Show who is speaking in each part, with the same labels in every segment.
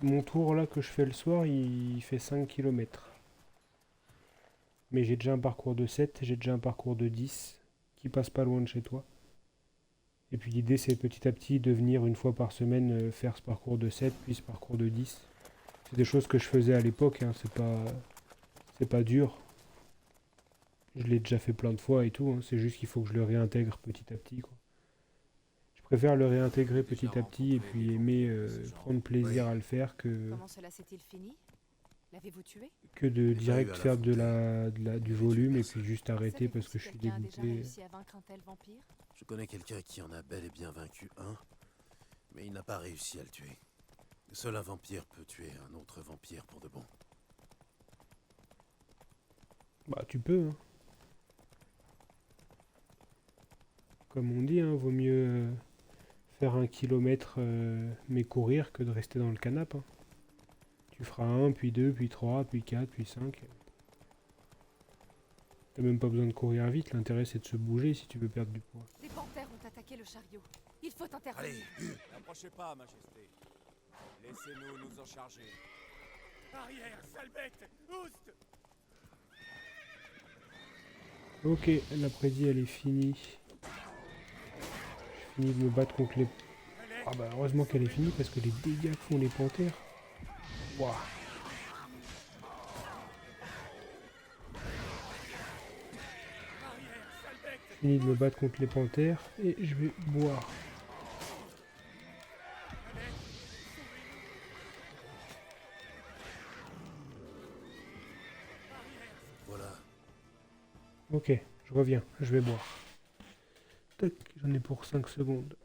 Speaker 1: Mon tour là que je fais le soir, il fait 5 kilomètres. Mais j'ai déjà un parcours de 7, j'ai déjà un parcours de 10 qui passe pas loin de chez toi. Et puis l'idée c'est petit à petit de venir une fois par semaine faire ce parcours de 7 puis ce parcours de 10. C'est des choses que je faisais à l'époque, hein, c'est pas dur. Je l'ai déjà fait plein de fois et tout, hein, c'est juste qu'il faut que je le réintègre petit à petit, quoi. Je préfère le
Speaker 2: Vous
Speaker 1: réintégrer
Speaker 2: avez déjà
Speaker 1: petit à petit et
Speaker 2: rencontré des
Speaker 1: puis aimer
Speaker 2: vampires de ce
Speaker 1: prendre
Speaker 2: genre?
Speaker 1: plaisir
Speaker 3: Oui,
Speaker 1: à le faire
Speaker 4: Comment cela s'est-il fini? L'avez-vous tué?
Speaker 1: que
Speaker 3: je
Speaker 1: de
Speaker 3: n'ai pas eu
Speaker 1: direct
Speaker 3: à
Speaker 1: faire
Speaker 3: l'affronter. Il
Speaker 1: du
Speaker 3: n'avait tué
Speaker 1: volume et puis
Speaker 3: personne.
Speaker 1: juste arrêter
Speaker 4: Savez-vous
Speaker 1: parce que
Speaker 4: si
Speaker 1: je suis
Speaker 4: quelqu'un a déjà
Speaker 1: dégoûté.
Speaker 4: réussi à vaincre un tel vampire?
Speaker 3: Je connais quelqu'un qui en a bel et bien vaincu un, mais il n'a pas réussi à le tuer. Seul un vampire peut tuer un autre vampire pour de bon.
Speaker 1: Bah tu peux, hein. Comme on dit, hein, vaut mieux faire 1 kilomètre mais courir que de rester dans le canapé, hein. Tu feras un, puis deux, puis trois, puis quatre, puis cinq. T'as même pas besoin de courir vite, l'intérêt c'est de se bouger si tu veux perdre du poids.
Speaker 4: Des panthères ont attaqué le chariot. Il faut
Speaker 3: Allez,
Speaker 4: intervenir.
Speaker 2: N'approchez pas, Majesté. Laissez-nous nous en charger. Arrière, sale bête! Oust!
Speaker 1: Ok, l'après-midi elle est finie. Je finis de me battre contre les...
Speaker 2: Allez!
Speaker 1: Ah bah heureusement qu'elle est finie parce que les dégâts que font les panthères... Waouh.
Speaker 2: Arrière, sale bête!
Speaker 1: Je finis de me battre contre les panthères et je vais boire.
Speaker 2: Allez!
Speaker 3: voilà.
Speaker 1: Ok, je reviens, je vais boire. Tac, j'en ai pour 5 secondes.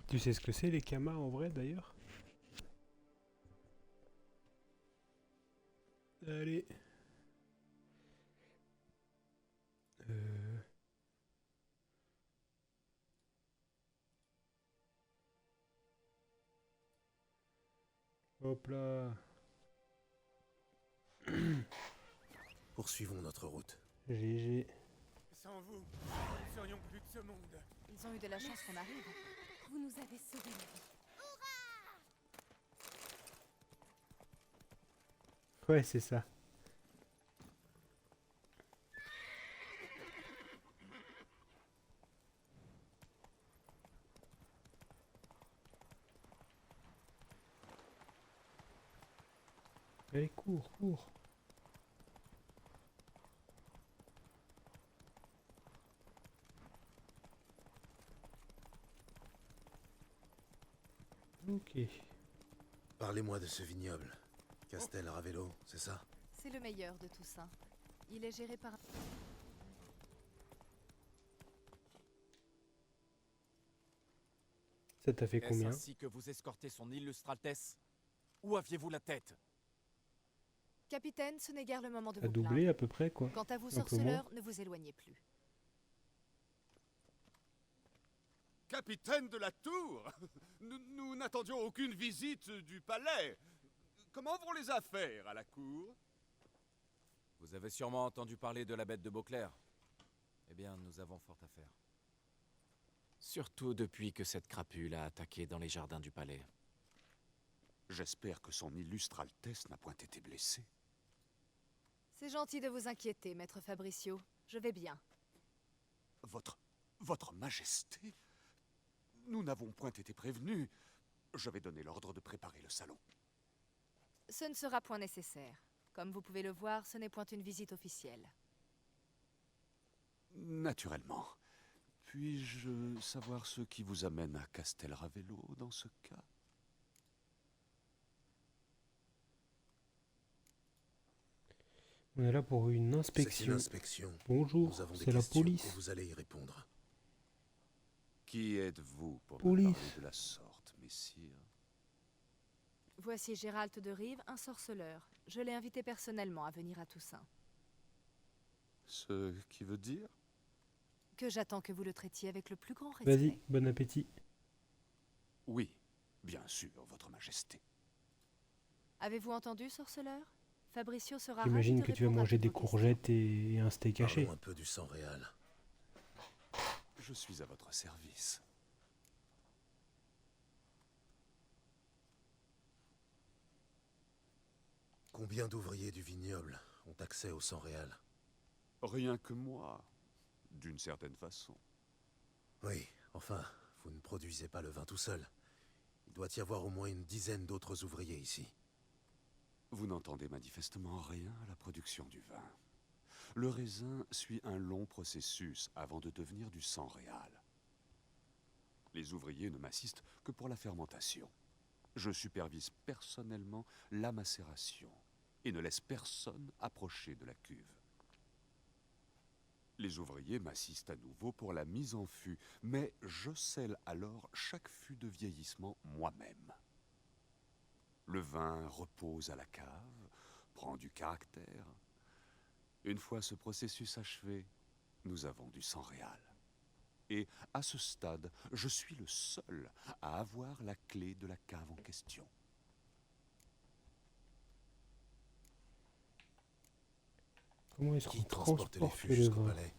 Speaker 1: Tu sais ce que c'est les kamas en vrai d'ailleurs? Allez. Euh, Hop là.
Speaker 3: Poursuivons notre route.
Speaker 1: GG.
Speaker 2: Sans vous, nous ne serions plus de ce monde.
Speaker 4: Ils ont eu de la chance qu'on arrive.
Speaker 5: Vous nous avez sauvé la vie.
Speaker 1: Ouais, c'est ça. Allez, cours, cours. Ok.
Speaker 3: Parlez-moi de ce vignoble. Castel Ravello, c'est ça?
Speaker 4: C'est le meilleur de Toussaint. Il est géré par...
Speaker 1: Ça t'a fait
Speaker 2: Est-ce
Speaker 1: combien?
Speaker 2: ainsi que vous escortez son illustre Altesse? Où aviez-vous la tête?
Speaker 4: Capitaine, ce n'est guère le moment de
Speaker 1: T'as
Speaker 4: vous
Speaker 1: doublé
Speaker 4: plaindre.
Speaker 1: à peu près quoi.
Speaker 4: Quant à vous,
Speaker 1: Un peu moins.
Speaker 4: sorceleur, ne vous éloignez plus.
Speaker 6: Capitaine de la tour, nous n'attendions aucune visite du palais. Comment vont les affaires à la cour?
Speaker 2: Vous avez sûrement entendu parler de la bête de Beauclair. Eh bien, nous avons fort à faire. Surtout depuis que cette crapule a attaqué dans les jardins du palais.
Speaker 6: J'espère que son illustre Altesse n'a point été blessée.
Speaker 4: C'est gentil de vous inquiéter, maître Fabricio. Je vais bien.
Speaker 6: Votre Majesté? Nous n'avons point été prévenus. Je vais donner l'ordre de préparer le salon.
Speaker 4: Ce ne sera point nécessaire. Comme vous pouvez le voir, ce n'est point une visite officielle.
Speaker 6: Naturellement. Puis-je savoir ce qui vous amène à Castel Ravello dans ce cas?
Speaker 1: On est là pour une
Speaker 3: C'est une
Speaker 1: inspection.
Speaker 3: inspection.
Speaker 1: Bonjour,
Speaker 3: Nous avons des
Speaker 1: c'est la
Speaker 3: questions
Speaker 1: police.
Speaker 3: et vous allez y répondre.
Speaker 6: Qui êtes-vous pour me
Speaker 1: Police.
Speaker 6: parler de la sorte, messire?
Speaker 4: Voici Gérald de Rive, un sorceleur. Je l'ai invité personnellement à venir à Toussaint.
Speaker 6: Ce qui veut dire?
Speaker 4: Que j'attends que vous le traitiez avec le plus grand respect.
Speaker 1: Vas-y, bon appétit.
Speaker 6: Oui, bien sûr, votre Majesté.
Speaker 4: Avez-vous entendu, sorceleur? Fabricio sera
Speaker 1: J'imagine
Speaker 4: ravi de
Speaker 1: que tu vas
Speaker 4: répondre à
Speaker 1: manger
Speaker 4: toutes
Speaker 1: des
Speaker 4: vos questions.
Speaker 1: courgettes et un steak haché.
Speaker 3: Parlons un peu du sang réel.
Speaker 6: Je suis à votre service.
Speaker 3: Combien d'ouvriers du vignoble ont accès au sang réel?
Speaker 6: Rien que moi, d'une certaine façon.
Speaker 3: Oui, enfin, vous ne produisez pas le vin tout seul. Il doit y avoir au moins une dizaine d'autres ouvriers ici.
Speaker 6: Vous n'entendez manifestement rien à la production du vin. Le raisin suit un long processus avant de devenir du sang réal. Les ouvriers ne m'assistent que pour la fermentation. Je supervise personnellement la macération et ne laisse personne approcher de la cuve. Les ouvriers m'assistent à nouveau pour la mise en fût, mais je scelle alors chaque fût de vieillissement moi-même. Le vin repose à la cave, prend du caractère. Une fois ce processus achevé, nous avons du sang réal. Et à ce stade, je suis le seul à avoir la clé de la cave en question.
Speaker 1: Comment est-ce qu'on
Speaker 3: Qui transporte les
Speaker 1: transporte
Speaker 3: fûts
Speaker 1: le
Speaker 3: jusqu'au
Speaker 1: vin?
Speaker 3: palais?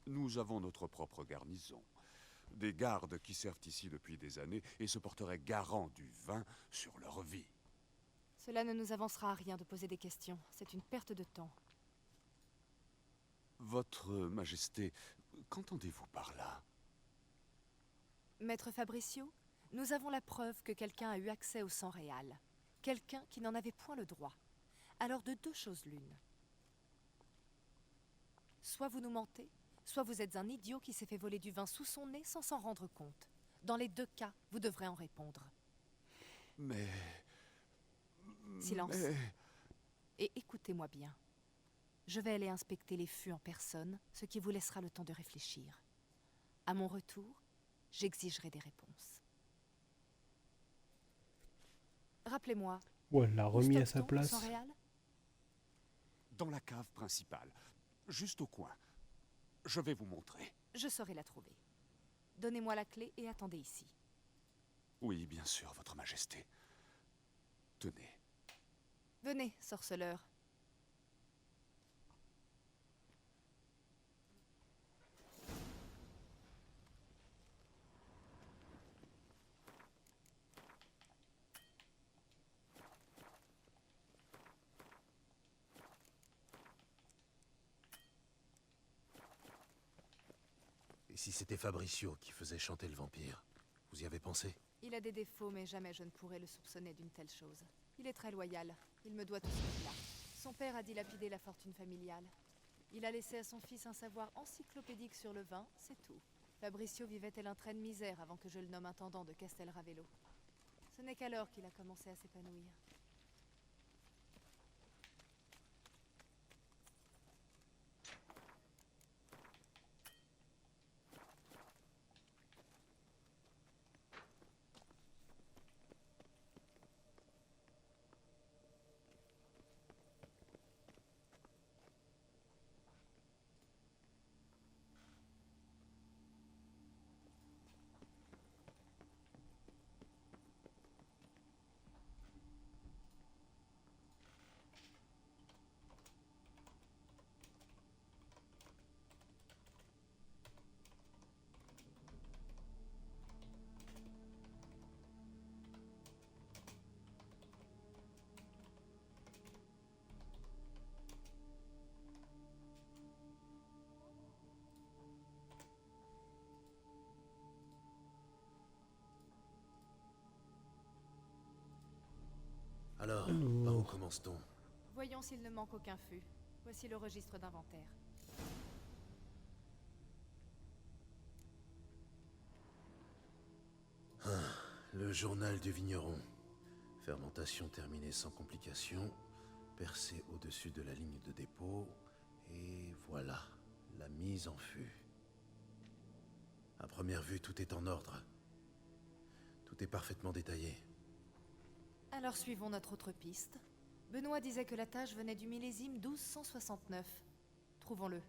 Speaker 6: Nous avons notre propre garnison. Des gardes qui servent ici depuis des années et se porteraient garants du vin sur leur vie.
Speaker 4: Cela ne nous avancera à rien de poser des questions. C'est une perte de temps.
Speaker 6: Votre Majesté, qu'entendez-vous par là?
Speaker 4: Maître Fabricio, nous avons la preuve que quelqu'un a eu accès au sang réal. Quelqu'un qui n'en avait point le droit. Alors de deux choses l'une. Soit vous nous mentez, soit vous êtes un idiot qui s'est fait voler du vin sous son nez sans s'en rendre compte. Dans les deux cas, vous devrez en répondre.
Speaker 6: Mais...
Speaker 4: Silence.
Speaker 6: mais-
Speaker 4: Et écoutez-moi bien. Je vais aller inspecter les fûts en personne, ce qui vous laissera le temps de réfléchir. À mon retour, j'exigerai des réponses. Rappelez-moi,
Speaker 1: Ouais, elle l'a
Speaker 4: où
Speaker 1: remis à sa
Speaker 4: stocke-t-on le
Speaker 1: place.
Speaker 4: sang réal?
Speaker 6: Dans la cave principale, juste au coin. Je vais vous montrer.
Speaker 4: Je saurai la trouver. Donnez-moi la clé et attendez ici.
Speaker 6: Oui, bien sûr, votre Majesté. Tenez.
Speaker 4: Venez, sorceleur.
Speaker 3: Et si c'était Fabricio qui faisait chanter le vampire? Vous y avez pensé?
Speaker 4: Il a des défauts, mais jamais je ne pourrais le soupçonner d'une telle chose. Il est très loyal. Il me doit tout ce qu'il a. Son père a dilapidé la fortune familiale. Il a laissé à son fils un savoir encyclopédique sur le vin, c'est tout. Fabricio vivait tel un train de misère avant que je le nomme intendant de Castel Ravello. Ce n'est qu'alors qu'il a commencé à s'épanouir.
Speaker 3: Alors, par où
Speaker 1: Alors,
Speaker 3: commence-t-on?
Speaker 4: Voyons s'il ne manque aucun fût. Voici le registre d'inventaire.
Speaker 3: Le journal du vigneron. Fermentation terminée sans complications. Percée au-dessus de la ligne de dépôt. Et voilà, la mise en fût. À première vue, tout est en ordre. Tout est parfaitement détaillé.
Speaker 4: Alors suivons notre autre piste. Benoît disait que la tâche venait du millésime 1269. Trouvons-le.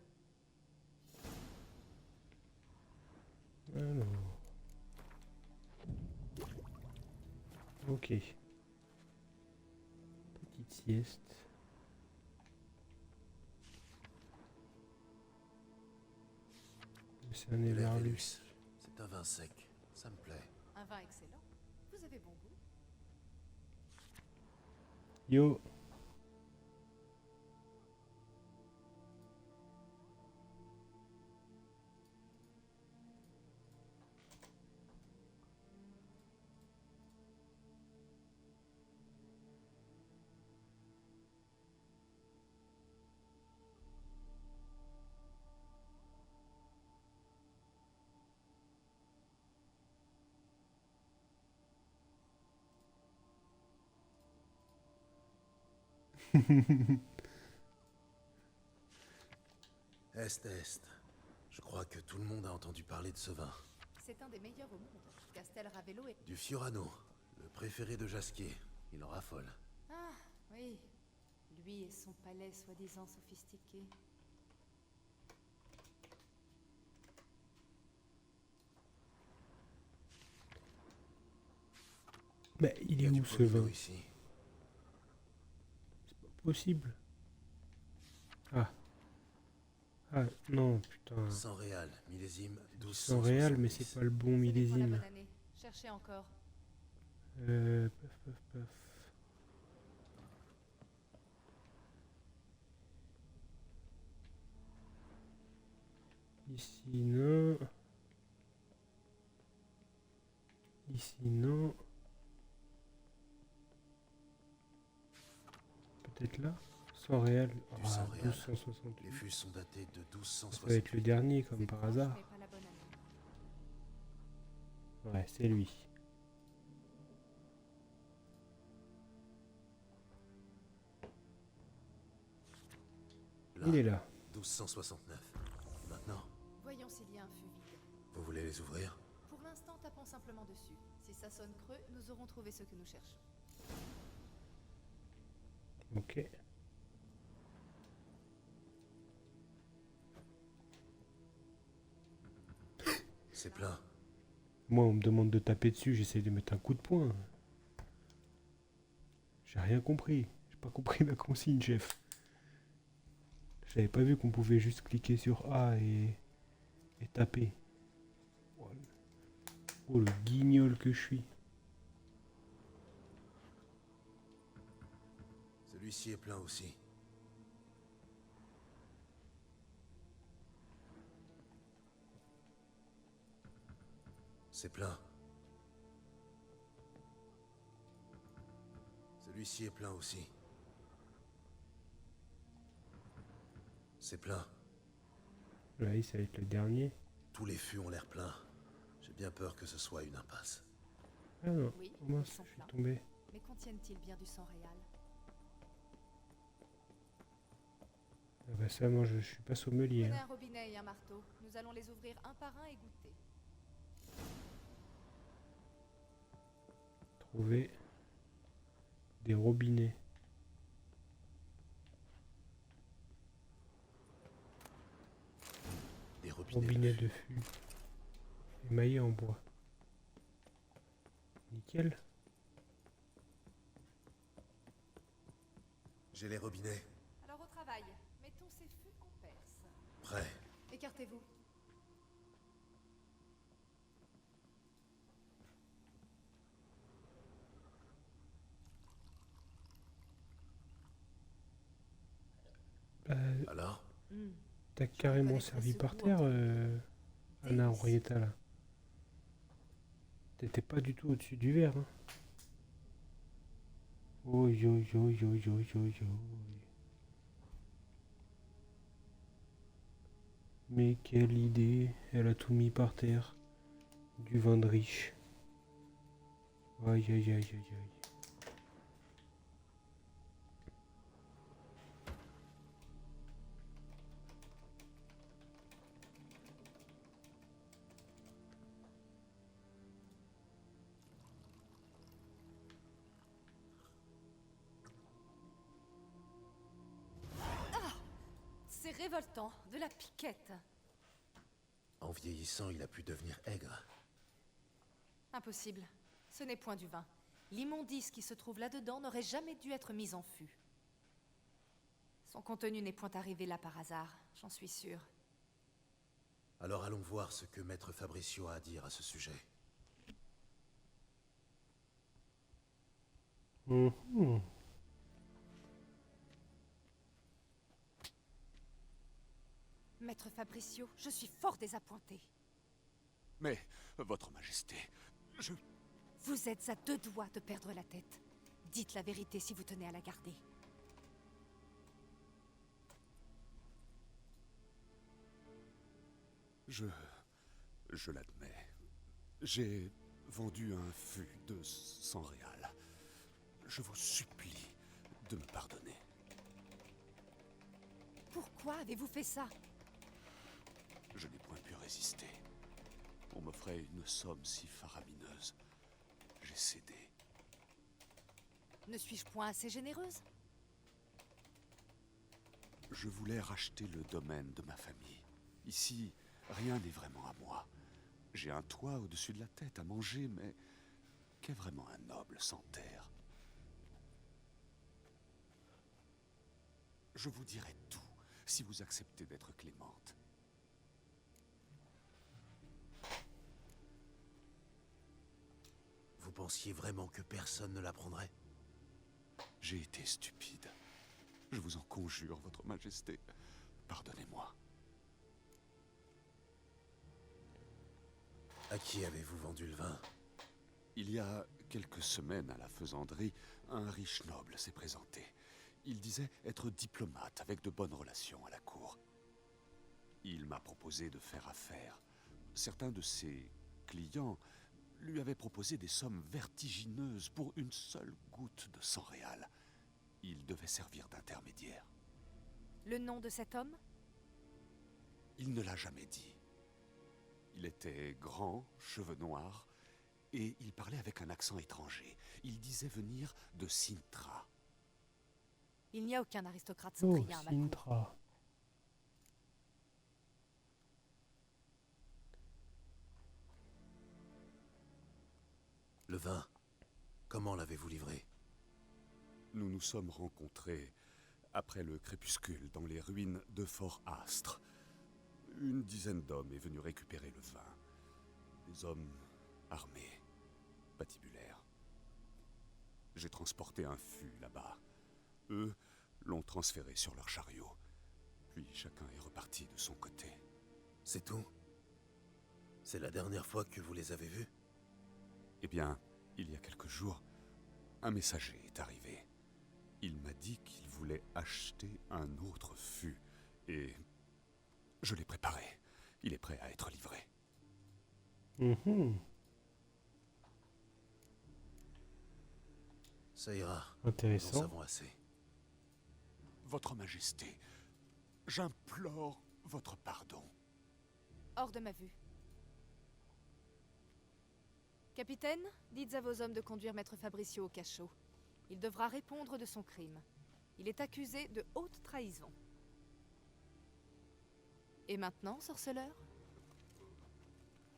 Speaker 1: alors. Ok. Petite sieste. C'est un
Speaker 3: De
Speaker 1: éverlus.
Speaker 3: l'Hervélus. C'est un vin sec. Ça me plaît.
Speaker 4: Un vin excellent. Vous avez bon goût.
Speaker 1: Yo.
Speaker 3: Est. Je crois que tout le monde a entendu parler de ce vin.
Speaker 4: C'est un des meilleurs au monde. Castel Ravello est...
Speaker 3: Du Fiorano, le préféré de Jasquier. Il en raffole.
Speaker 4: Ah, oui. Lui et son palais soi-disant sophistiqué.
Speaker 1: Mais il
Speaker 3: Il y
Speaker 1: est
Speaker 3: a du
Speaker 1: où ce
Speaker 3: Pomino
Speaker 1: vin?
Speaker 3: ici.
Speaker 1: Possible. Ah. Ah non, putain.
Speaker 3: Sans réal, millésime 1270.
Speaker 1: Sans réal, mais c'est pas le bon
Speaker 4: Ce n'est pas la
Speaker 1: millésime.
Speaker 4: bonne année. Cherchez encore.
Speaker 1: Paf, paf, paf. Ici, non. Ici, non. Peut-être là? Sans réal.
Speaker 3: Du
Speaker 1: Ah,
Speaker 3: sans réal.
Speaker 1: 1268.
Speaker 3: Les fûts sont datés de
Speaker 1: Ça va être le
Speaker 3: 1268.
Speaker 1: dernier, comme
Speaker 4: C'est
Speaker 1: par
Speaker 4: proche,
Speaker 1: hasard.
Speaker 4: mais pas la bonne année.
Speaker 1: Ouais, c'est lui.
Speaker 3: Là,
Speaker 1: Il est là.
Speaker 3: 1269. Maintenant,
Speaker 4: Voyons s'il y a un fût vide.
Speaker 3: vous voulez les ouvrir?
Speaker 4: Pour l'instant, tapons simplement dessus. Si ça sonne creux, nous aurons trouvé ce que nous cherchons.
Speaker 1: Ok.
Speaker 3: C'est plein.
Speaker 1: Moi, on me demande de taper dessus, j'essaie de mettre un coup de poing. J'ai rien compris. J'ai pas compris la consigne, chef. J'avais pas vu qu'on pouvait juste cliquer sur A et taper. Oh, le guignol que je suis.
Speaker 3: Celui-ci est plein aussi. C'est plein. Celui-ci est plein aussi. C'est plein.
Speaker 1: Ouais, ça va être le dernier.
Speaker 3: Tous les fûts ont l'air pleins. J'ai bien peur que ce soit une impasse.
Speaker 1: Ah non,
Speaker 4: Oui,
Speaker 1: oh mince,
Speaker 4: ils sont
Speaker 1: je suis
Speaker 4: pleins.
Speaker 1: tombé.
Speaker 4: Mais contiennent-ils bien du sang réel?
Speaker 1: Ah bah ça, moi, je suis pas sommelier.
Speaker 4: Prenez
Speaker 1: Hein.
Speaker 4: un robinet et un marteau. Nous allons les ouvrir un par un et goûter.
Speaker 1: Trouver des robinets.
Speaker 3: Des robinets.
Speaker 1: Robinet de fût. Émaillé en bois. Nickel.
Speaker 3: J'ai les robinets.
Speaker 4: Alors au travail. Mettons ces fûts en perce.
Speaker 3: Prêts.
Speaker 4: Écartez-vous.
Speaker 1: Bah,
Speaker 3: Alors?
Speaker 1: t'as carrément
Speaker 4: reconnais
Speaker 1: servi
Speaker 4: ce
Speaker 1: par
Speaker 4: goût
Speaker 1: terre,
Speaker 4: en
Speaker 1: Anna
Speaker 4: Délicieux.
Speaker 1: Henrietta, là. T'étais pas du tout au-dessus du verre. Hein. Oi, oi, oi, oi, oi, oi, oi. Mais quelle idée, elle a tout mis par terre. Du vin de riche. Aïe, aïe, aïe, aïe, aïe.
Speaker 4: C'est révoltant, de la piquette.
Speaker 3: En vieillissant, il a pu devenir aigre.
Speaker 4: Impossible. Ce n'est point du vin. L'immondice qui se trouve là-dedans n'aurait jamais dû être mise en fût. Son contenu n'est point arrivé là par hasard, j'en suis sûre.
Speaker 3: Alors allons voir ce que Maître Fabricio a à dire à ce sujet.
Speaker 1: Mhm.
Speaker 4: Maître Fabricio, je suis fort désappointée.
Speaker 6: Mais, votre majesté,
Speaker 4: Vous êtes à 2 doigts de perdre la tête. Dites la vérité si vous tenez à la garder.
Speaker 6: je l'admets. J'ai vendu un fût de 100 réals. Je vous supplie de me pardonner.
Speaker 4: Pourquoi avez-vous fait ça?
Speaker 6: Je n'ai point pu résister. On m'offrait une somme si faramineuse. J'ai cédé.
Speaker 4: Ne suis-je point assez généreuse?
Speaker 6: Je voulais racheter le domaine de ma famille. Ici, rien n'est vraiment à moi. J'ai un toit au-dessus de la tête, à manger, mais qu'est vraiment un noble sans terre? Je vous dirai tout, si vous acceptez d'être clémente.
Speaker 3: Vous pensiez vraiment que personne ne l'apprendrait?
Speaker 6: J'ai été stupide. Je vous en conjure, votre majesté. Pardonnez-moi.
Speaker 3: À qui avez-vous vendu le vin?
Speaker 6: Il y a quelques semaines à la faisanderie, un riche noble s'est présenté. Il disait être diplomate avec de bonnes relations à la cour. Il m'a proposé de faire affaire. Certains de ses clients lui avaient proposé des sommes vertigineuses pour une seule goutte de 100 réals. Il devait servir d'intermédiaire.
Speaker 4: Le nom de cet homme?
Speaker 6: Il ne l'a jamais dit. Il était grand, cheveux noirs, et il parlait avec un accent étranger. Il disait venir de Sintra.
Speaker 4: Il n'y a aucun aristocrate
Speaker 1: Oh,
Speaker 4: centrien à ma cour.
Speaker 1: Sintra.
Speaker 3: Le vin, comment l'avez-vous livré?
Speaker 6: Nous nous sommes rencontrés après le crépuscule dans les ruines de Fort Astre. Une dizaine d'hommes est venu récupérer le vin. Des hommes armés, patibulaires. J'ai transporté un fût là-bas. Eux l'ont transféré sur leur chariot. Puis chacun est reparti de son côté.
Speaker 3: C'est tout? C'est la dernière fois que vous les avez vus?
Speaker 6: Eh bien, il y a quelques jours, un messager est arrivé. Il m'a dit qu'il voulait acheter un autre fût. Et je l'ai préparé. Il est prêt à être livré.
Speaker 1: Mhm.
Speaker 3: Ça ira. Nous en
Speaker 1: Intéressant.
Speaker 3: savons assez.
Speaker 6: Votre Majesté, j'implore votre pardon.
Speaker 4: Hors de ma vue. Capitaine, dites à vos hommes de conduire Maître Fabricio au cachot. Il devra répondre de son crime. Il est accusé de haute trahison. Et maintenant, sorceleur?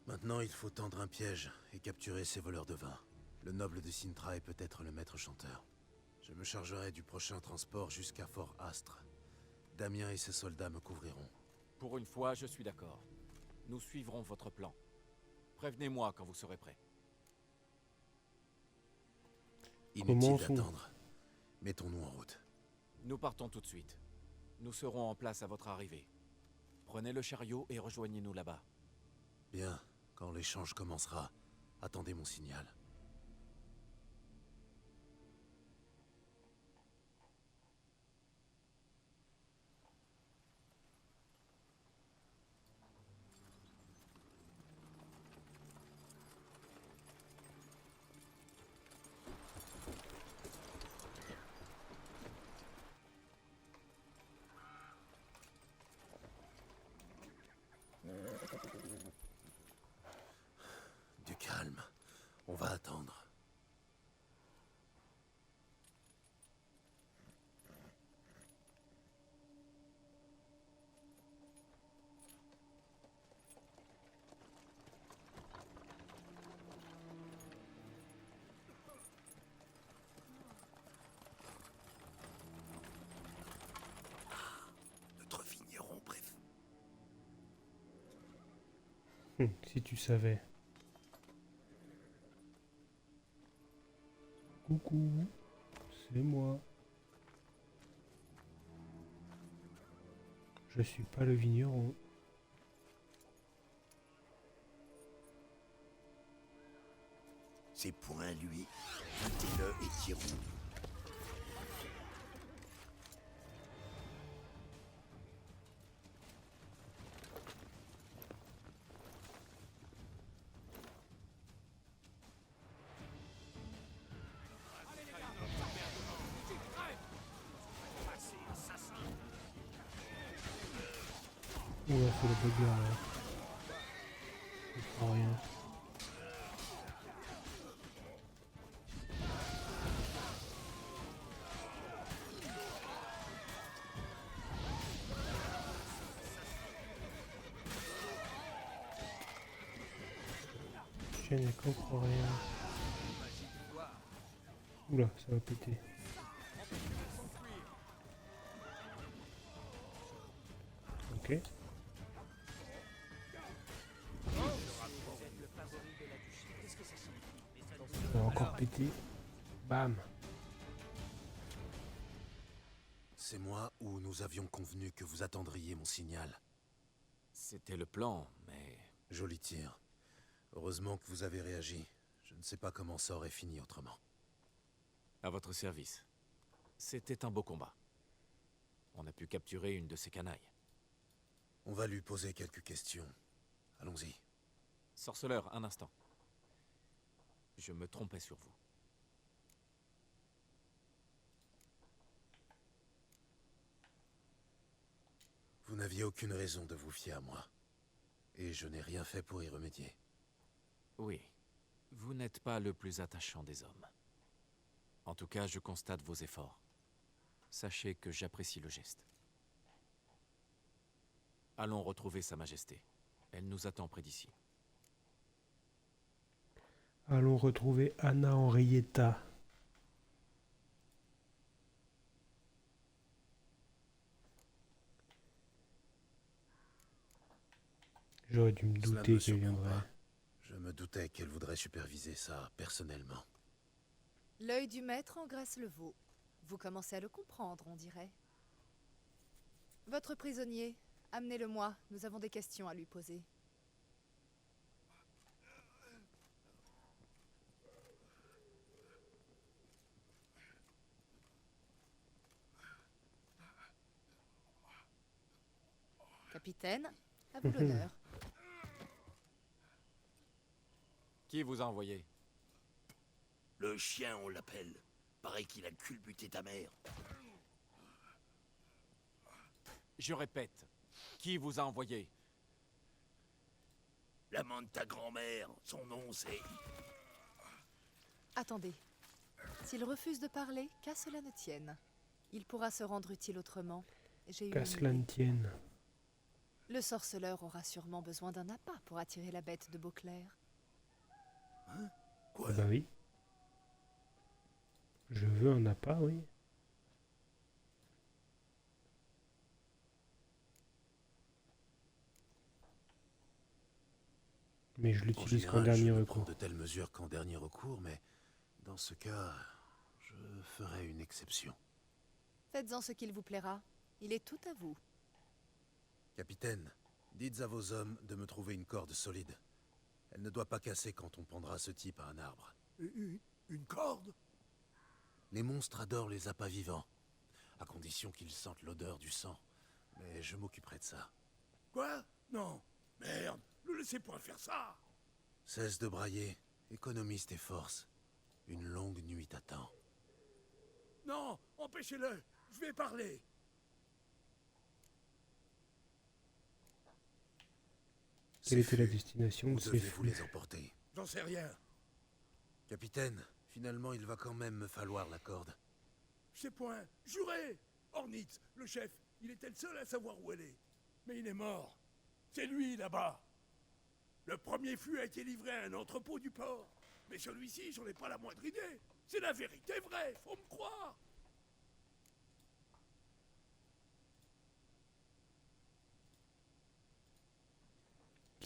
Speaker 3: Maintenant, il faut tendre un piège et capturer ces voleurs de vin. Le noble de Sintra est peut-être le maître chanteur. Je me chargerai du prochain transport jusqu'à Fort Astre. Damien et ses soldats me couvriront.
Speaker 2: Pour une fois, je suis d'accord. Nous suivrons votre plan. Prévenez-moi quand vous serez prêt.
Speaker 3: Inutile
Speaker 1: Commençons.
Speaker 3: d'attendre. Mettons-nous en route.
Speaker 2: Nous partons tout de suite. Nous serons en place à votre arrivée. Prenez le chariot et rejoignez-nous là-bas.
Speaker 3: Bien, quand l'échange commencera, attendez mon signal.
Speaker 1: Si tu savais. Coucou, c'est moi. Je suis pas le vigneron.
Speaker 7: C'est point lui. Mettez-le et tirons.
Speaker 1: Oula, c'est le bagarre là. Je comprends rien. Je ne comprends rien. Oula, ça va péter. Ok. Ça va encore péter. Bam.
Speaker 3: C'est moi ou nous avions convenu que vous attendriez mon signal?
Speaker 2: C'était le plan, mais...
Speaker 3: Joli tir. Heureusement que vous avez réagi. Je ne sais pas comment ça aurait fini autrement.
Speaker 2: À votre service. C'était un beau combat. On a pu capturer une de ces canailles.
Speaker 3: On va lui poser quelques questions. Allons-y.
Speaker 2: Sorceleur, un instant. Je me trompais sur vous.
Speaker 3: Vous n'aviez aucune raison de vous fier à moi. Et je n'ai rien fait pour y remédier.
Speaker 2: Oui, vous n'êtes pas le plus attachant des hommes. En tout cas, je constate vos efforts. Sachez que j'apprécie le geste. Allons retrouver Sa Majesté. Elle nous attend près d'ici.
Speaker 1: Allons retrouver Anna Henrietta. J'aurais dû me
Speaker 3: Cela ne
Speaker 1: douter
Speaker 3: me
Speaker 1: qu'elle
Speaker 3: surprend
Speaker 1: viendrait.
Speaker 3: pas. Je me doutais qu'elle voudrait superviser ça personnellement.
Speaker 4: L'œil du maître engraisse le veau. Vous commencez à le comprendre, on dirait. Votre prisonnier, amenez-le-moi, nous avons des questions à lui poser. Capitaine, à vous l'honneur.
Speaker 2: Qui vous a envoyé?
Speaker 7: Le chien, on l'appelle. Paraît qu'il a culbuté ta mère.
Speaker 2: Je répète, qui vous a envoyé?
Speaker 7: L'amant de ta grand-mère, son nom c'est...
Speaker 4: Attendez. S'il refuse de parler, qu'à cela ne tienne. Il pourra se rendre utile autrement. J'ai eu
Speaker 1: Qu'à
Speaker 4: une
Speaker 1: cela ne
Speaker 4: idée.
Speaker 1: tienne.
Speaker 4: Le sorceleur aura sûrement besoin d'un appât pour attirer la bête de Beauclair.
Speaker 7: Quoi?
Speaker 1: Ah bah oui. Je veux un appât, oui. Mais je
Speaker 3: En
Speaker 1: l'utilise qu'en
Speaker 3: général,
Speaker 1: dernier
Speaker 3: je ne prends
Speaker 1: recours.
Speaker 3: de telles mesures qu'en dernier recours, mais dans ce cas, je ferai une exception.
Speaker 4: Faites-en ce qu'il vous plaira. Il est tout à vous.
Speaker 3: Capitaine, dites à vos hommes de me trouver une corde solide. Elle ne doit pas casser quand on pendra ce type à un arbre.
Speaker 7: Une corde?
Speaker 3: Les monstres adorent les appâts vivants, à condition qu'ils sentent l'odeur du sang. Mais je m'occuperai de ça.
Speaker 7: Quoi? Non. Merde, ne laissez point faire ça.
Speaker 3: Cesse de brailler, économise tes forces. Une longue nuit t'attend.
Speaker 7: Non, empêchez-le. Je vais parler.
Speaker 1: Quelle était la
Speaker 3: Ces fûts,
Speaker 1: destination
Speaker 3: où
Speaker 1: de ces
Speaker 3: devez-vous
Speaker 1: fûts?
Speaker 3: les emporter?
Speaker 7: J'en sais rien.
Speaker 3: Capitaine, finalement il va quand même me falloir la corde.
Speaker 7: Je sais point. Jurez. Ornitz, le chef, il était le seul à savoir où elle est. Mais il est mort. C'est lui, là-bas. Le premier fût a été livré à un entrepôt du port. Mais celui-ci, j'en ai pas la moindre idée. C'est la vérité vraie, faut me croire.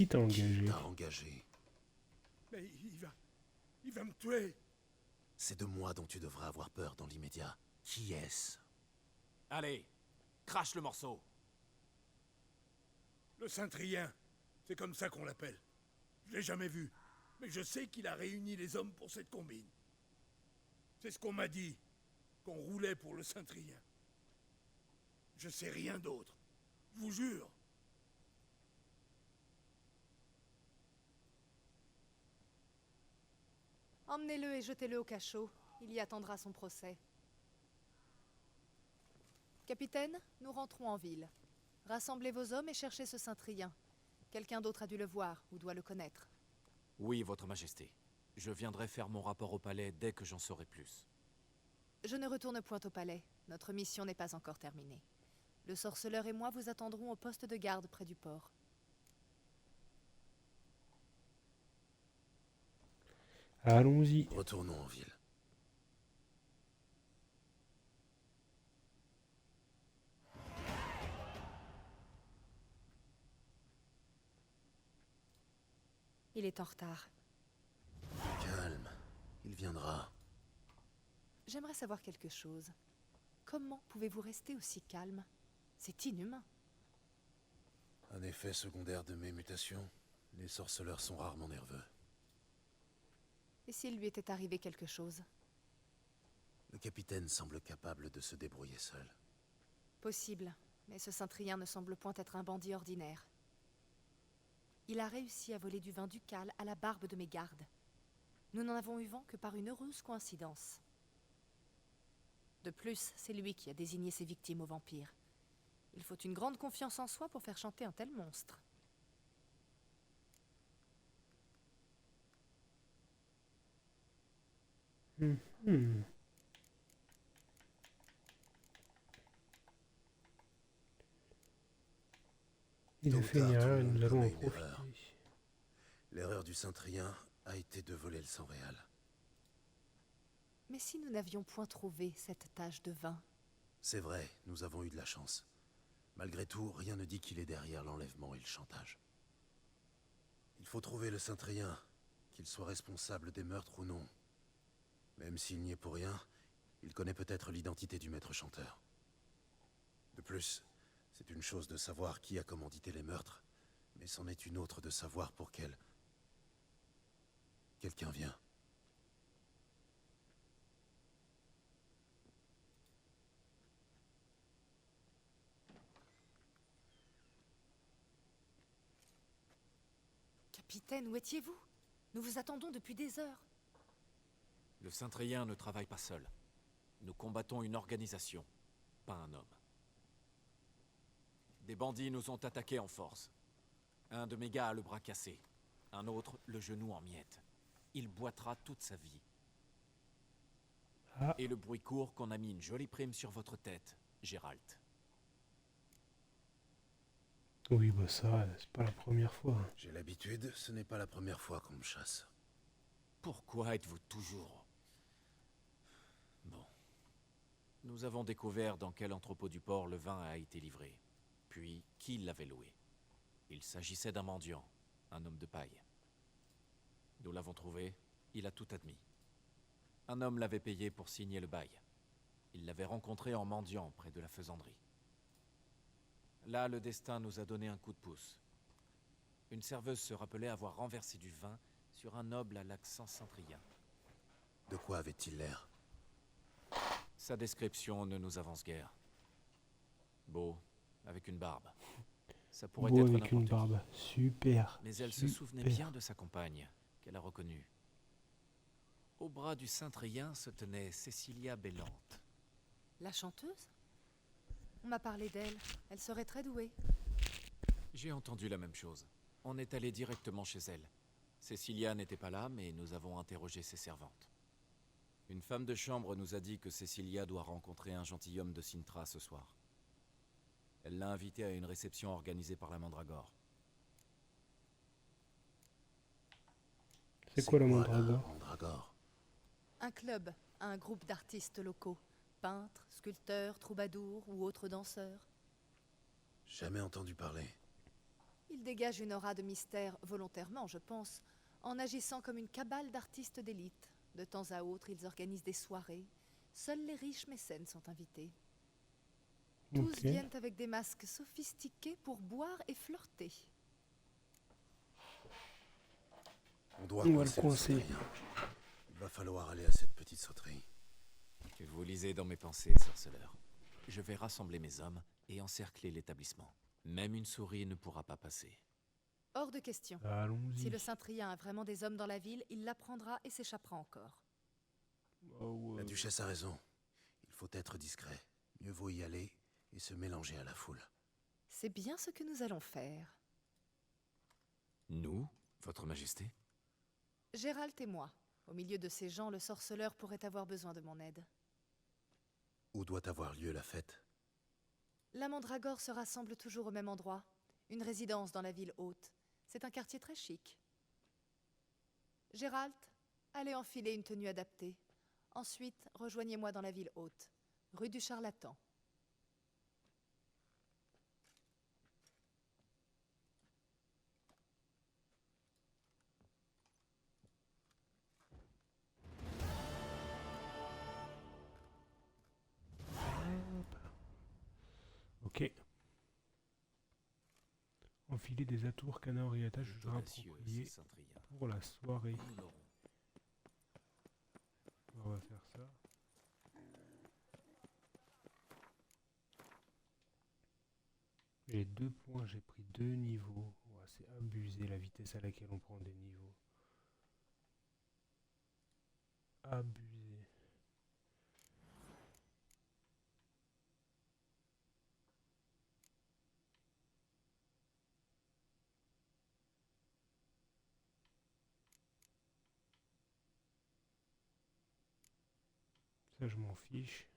Speaker 1: Qui t'a engagé?
Speaker 3: T'a engagé.
Speaker 7: Mais il va me tuer.
Speaker 3: C'est de moi dont tu devrais avoir peur dans l'immédiat. Qui est-ce?
Speaker 2: Allez, crache le morceau.
Speaker 7: Le Cintrien. C'est comme ça qu'on l'appelle. Je l'ai jamais vu. Mais je sais qu'il a réuni les hommes pour cette combine. C'est ce qu'on m'a dit. Qu'on roulait pour le Cintrien. Je sais rien d'autre. Je vous jure.
Speaker 4: Emmenez-le et jetez-le au cachot. Il y attendra son procès. Capitaine, nous rentrons en ville. Rassemblez vos hommes et cherchez ce Cintrien. Quelqu'un d'autre a dû le voir ou doit le connaître.
Speaker 2: Oui, Votre Majesté. Je viendrai faire mon rapport au palais dès que j'en saurai plus.
Speaker 4: Je ne retourne point au palais. Notre mission n'est pas encore terminée. Le sorceleur et moi vous attendrons au poste de garde près du port.
Speaker 1: Allons-y.
Speaker 3: Retournons en ville.
Speaker 4: Il est en retard.
Speaker 3: Calme. Il viendra.
Speaker 4: J'aimerais savoir quelque chose. Comment pouvez-vous rester aussi calme? C'est inhumain.
Speaker 3: Un effet secondaire de mes mutations. Les sorceleurs sont rarement nerveux.
Speaker 4: Et s'il lui était arrivé quelque chose?
Speaker 3: Le capitaine semble capable de se débrouiller seul.
Speaker 4: Possible, mais ce Cintrien ne semble point être un bandit ordinaire. Il a réussi à voler du vin ducal à la barbe de mes gardes. Nous n'en avons eu vent que par une heureuse coïncidence. De plus, c'est lui qui a désigné ses victimes aux vampires. Il faut une grande confiance en soi pour faire chanter un tel monstre.
Speaker 1: Hmm. Il
Speaker 3: Tôt
Speaker 1: a
Speaker 3: ou
Speaker 1: fait
Speaker 3: tard, tout
Speaker 1: rien,
Speaker 3: le monde
Speaker 1: nous allons en
Speaker 3: commet une
Speaker 1: profiter.
Speaker 3: erreur. L'erreur du Cintrien a été de voler le sang réel.
Speaker 4: Mais si nous n'avions point trouvé cette tache de vin?
Speaker 3: C'est vrai, nous avons eu de la chance. Malgré tout, rien ne dit qu'il est derrière l'enlèvement et le chantage. Il faut trouver le Cintrien, qu'il soit responsable des meurtres ou non. Même s'il n'y est pour rien, il connaît peut-être l'identité du maître chanteur. De plus, c'est une chose de savoir qui a commandité les meurtres, mais c'en est une autre de savoir pour quel... quelqu'un vient.
Speaker 4: Capitaine, où étiez-vous? Nous vous attendons depuis des heures.
Speaker 2: Le Cintrien ne travaille pas seul. Nous combattons une organisation, pas un homme. Des bandits nous ont attaqués en force. Un de mes gars a le bras cassé. Un autre, le genou en miettes. Il boitera toute sa vie.
Speaker 1: Ah,
Speaker 2: Et le bruit court qu'on a mis une jolie prime sur votre tête, Gérald.
Speaker 1: oui, bah ça, c'est pas la première fois.
Speaker 3: J'ai l'habitude, ce n'est pas la première fois qu'on me chasse.
Speaker 2: Pourquoi êtes-vous toujours... Bon. Nous avons découvert dans quel entrepôt du port le vin a été livré. Puis, qui l'avait loué. Il s'agissait d'un mendiant, un homme de paille. Nous l'avons trouvé, il a tout admis. Un homme l'avait payé pour signer le bail. Il l'avait rencontré en mendiant près de la faisanderie. Là, le destin nous a donné un coup de pouce. Une serveuse se rappelait avoir renversé du vin sur un noble à l'accent cintrien.
Speaker 3: De quoi avait-il l'air?
Speaker 2: Sa description ne nous avance guère. Beau, avec une barbe. Ça pourrait
Speaker 1: Beau
Speaker 2: être
Speaker 1: avec une
Speaker 2: n'importe qui.
Speaker 1: barbe. Super.
Speaker 2: Mais elle se souvenait
Speaker 1: super.
Speaker 2: bien de sa compagne, qu'elle a reconnue. Au bras du cintrien se tenait Cecilia Bellante.
Speaker 4: La chanteuse? On m'a parlé d'elle. Elle serait très douée.
Speaker 2: J'ai entendu la même chose. On est allé directement chez elle. Cecilia n'était pas là, mais nous avons interrogé ses servantes. Une femme de chambre nous a dit que Cecilia doit rencontrer un gentilhomme de Sintra ce soir. Elle l'a invité à une réception organisée par la Mandragore.
Speaker 1: C'est quoi la mandragore?
Speaker 3: Mandragore.
Speaker 4: Un club, un groupe d'artistes locaux. Peintres, sculpteurs, troubadours ou autres danseurs.
Speaker 3: Jamais entendu parler.
Speaker 4: Il dégage une aura de mystère volontairement, je pense, en agissant comme une cabale d'artistes d'élite. De temps à autre, ils organisent des soirées. Seuls les riches mécènes sont invités. Tous
Speaker 1: Ok.
Speaker 4: viennent avec des masques sophistiqués pour boire et flirter.
Speaker 3: On doit
Speaker 1: On va le
Speaker 3: coincer
Speaker 1: coincer.
Speaker 3: sauterien. Il va falloir aller à cette petite sauterie.
Speaker 2: Que vous lisez dans mes pensées, sorceleur. Je vais rassembler mes hommes et encercler l'établissement. Même une souris ne pourra pas passer.
Speaker 4: Hors de question.
Speaker 1: Allons-y.
Speaker 4: Si le Saint-Trien a vraiment des hommes dans la ville, il l'apprendra et s'échappera encore.
Speaker 1: Oh,
Speaker 3: La duchesse a raison. Il faut être discret. Mieux vaut y aller et se mélanger à la foule.
Speaker 4: C'est bien ce que nous allons faire.
Speaker 2: Nous, votre majesté?
Speaker 4: Gérald et moi. Au milieu de ces gens, le sorceleur pourrait avoir besoin de mon aide.
Speaker 3: Où doit avoir lieu la fête?
Speaker 4: La Mandragore se rassemble toujours au même endroit. Une résidence dans la ville haute. C'est un quartier très chic. Gérald, allez enfiler une tenue adaptée. Ensuite, rejoignez-moi dans la ville haute, rue du Charlatan.
Speaker 1: Ok. Enfiler des atours, canards et attaches
Speaker 2: Plutôt gracieux,
Speaker 1: appropriés
Speaker 2: ce Saint-Trien.
Speaker 1: pour la soirée.
Speaker 2: Nous l'aurons.
Speaker 1: On va faire ça. J'ai 2 points, j'ai pris 2 niveaux. Ouais, c'est abusé la vitesse à laquelle on prend des niveaux. Abusé. Ça, je m'en fiche.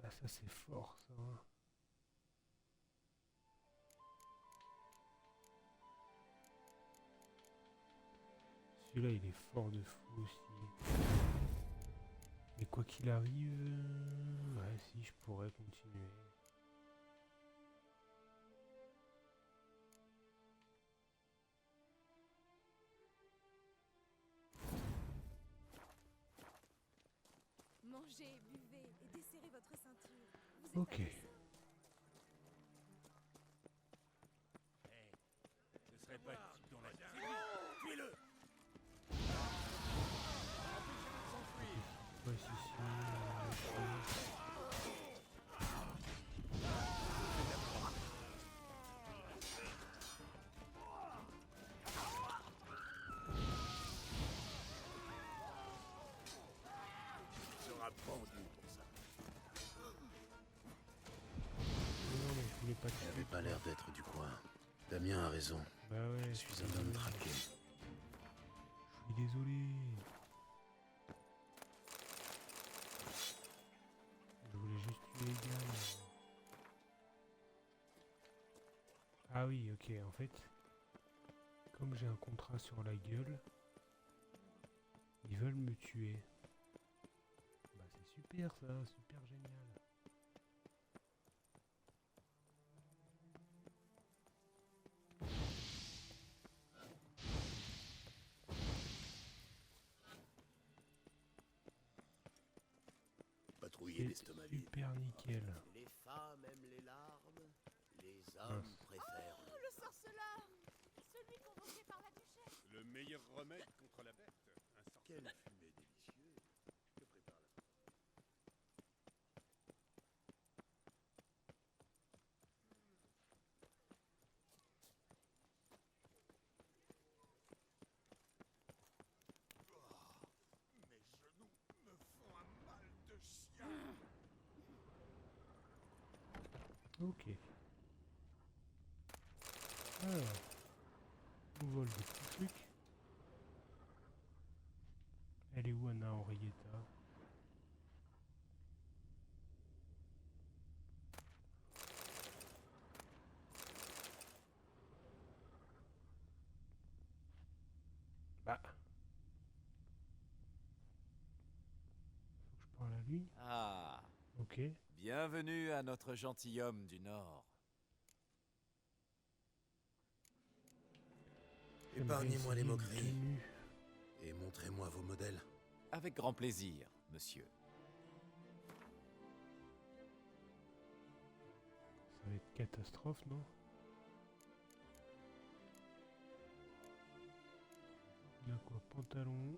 Speaker 1: Ah, ça, c'est fort, ça. Celui-là, il est fort de fou aussi. Mais quoi qu'il arrive, ouais, si, je pourrais continuer.
Speaker 5: Mangez, buvez et desserrez votre ceinture. Vous êtes
Speaker 1: Ok.
Speaker 5: assez sains.
Speaker 7: Ce serait pas dans la tuez-le.
Speaker 1: Ouais, si, si.
Speaker 7: Il sera pendu pour ça.
Speaker 1: Non, mais je voulais pas
Speaker 3: Il
Speaker 1: tuer.
Speaker 3: n'avait pas l'air d'être du coin. Damien a raison.
Speaker 1: Bah ouais,
Speaker 3: Je suis un homme traqué.
Speaker 1: je suis désolé. Je voulais juste tuer les gars. Ah oui, ok, en fait, comme j'ai un contrat sur la gueule, ils veulent me tuer. Bah c'est super ça, super génial.
Speaker 7: Patrouiller
Speaker 1: C'est
Speaker 7: l'estomac vide.
Speaker 1: super nickel.
Speaker 3: Les femmes aiment les larmes, les
Speaker 1: hommes
Speaker 3: préfèrent.
Speaker 5: Le sorceleur, celui convoqué par la duchesse.
Speaker 6: Le meilleur remède contre la bête. Un
Speaker 7: Quelle
Speaker 6: sorceleur.
Speaker 7: fumée délicieuse. Que prépare la
Speaker 6: Mes genoux me font un mal de chien.
Speaker 1: Ok. Alors, on vole des petits trucs. Elle est où Anna Henrietta? Bah. lui.
Speaker 2: Ah,
Speaker 1: Ok.
Speaker 2: bienvenue à notre gentilhomme du Nord.
Speaker 1: J'aimerais
Speaker 3: Épargnez-moi les
Speaker 1: essayer une
Speaker 3: moqueries
Speaker 1: tenue.
Speaker 3: et montrez-moi vos modèles.
Speaker 2: Avec grand plaisir, monsieur.
Speaker 1: Ça va être catastrophe, non? Il y a quoi? Pantalon,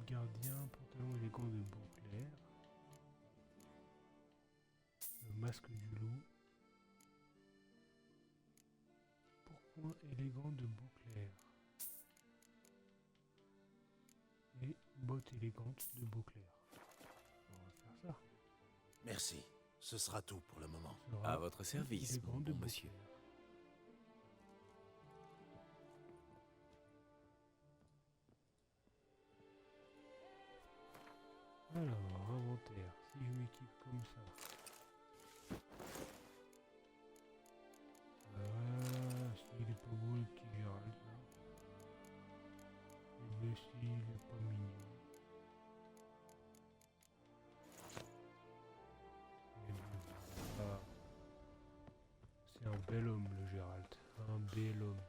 Speaker 1: gardien, pantalon élégant de Beauclerc. Le masque du loup. Pourpoint élégant de Beauclerc. Et bottes élégantes de Beauclerc. On va faire ça.
Speaker 3: Merci. Ce sera tout pour le moment.
Speaker 1: Sera
Speaker 2: À votre service,
Speaker 1: élégant
Speaker 2: mon
Speaker 1: de
Speaker 2: bon monsieur.
Speaker 1: Beauclerc. Alors, inventaire. Si je m'équipe comme ça. S'il est pas beau le petit Gérald, là. Le style est pas mignon. Mais bon, ah. C'est un bel homme, le Gérald. Un bel homme.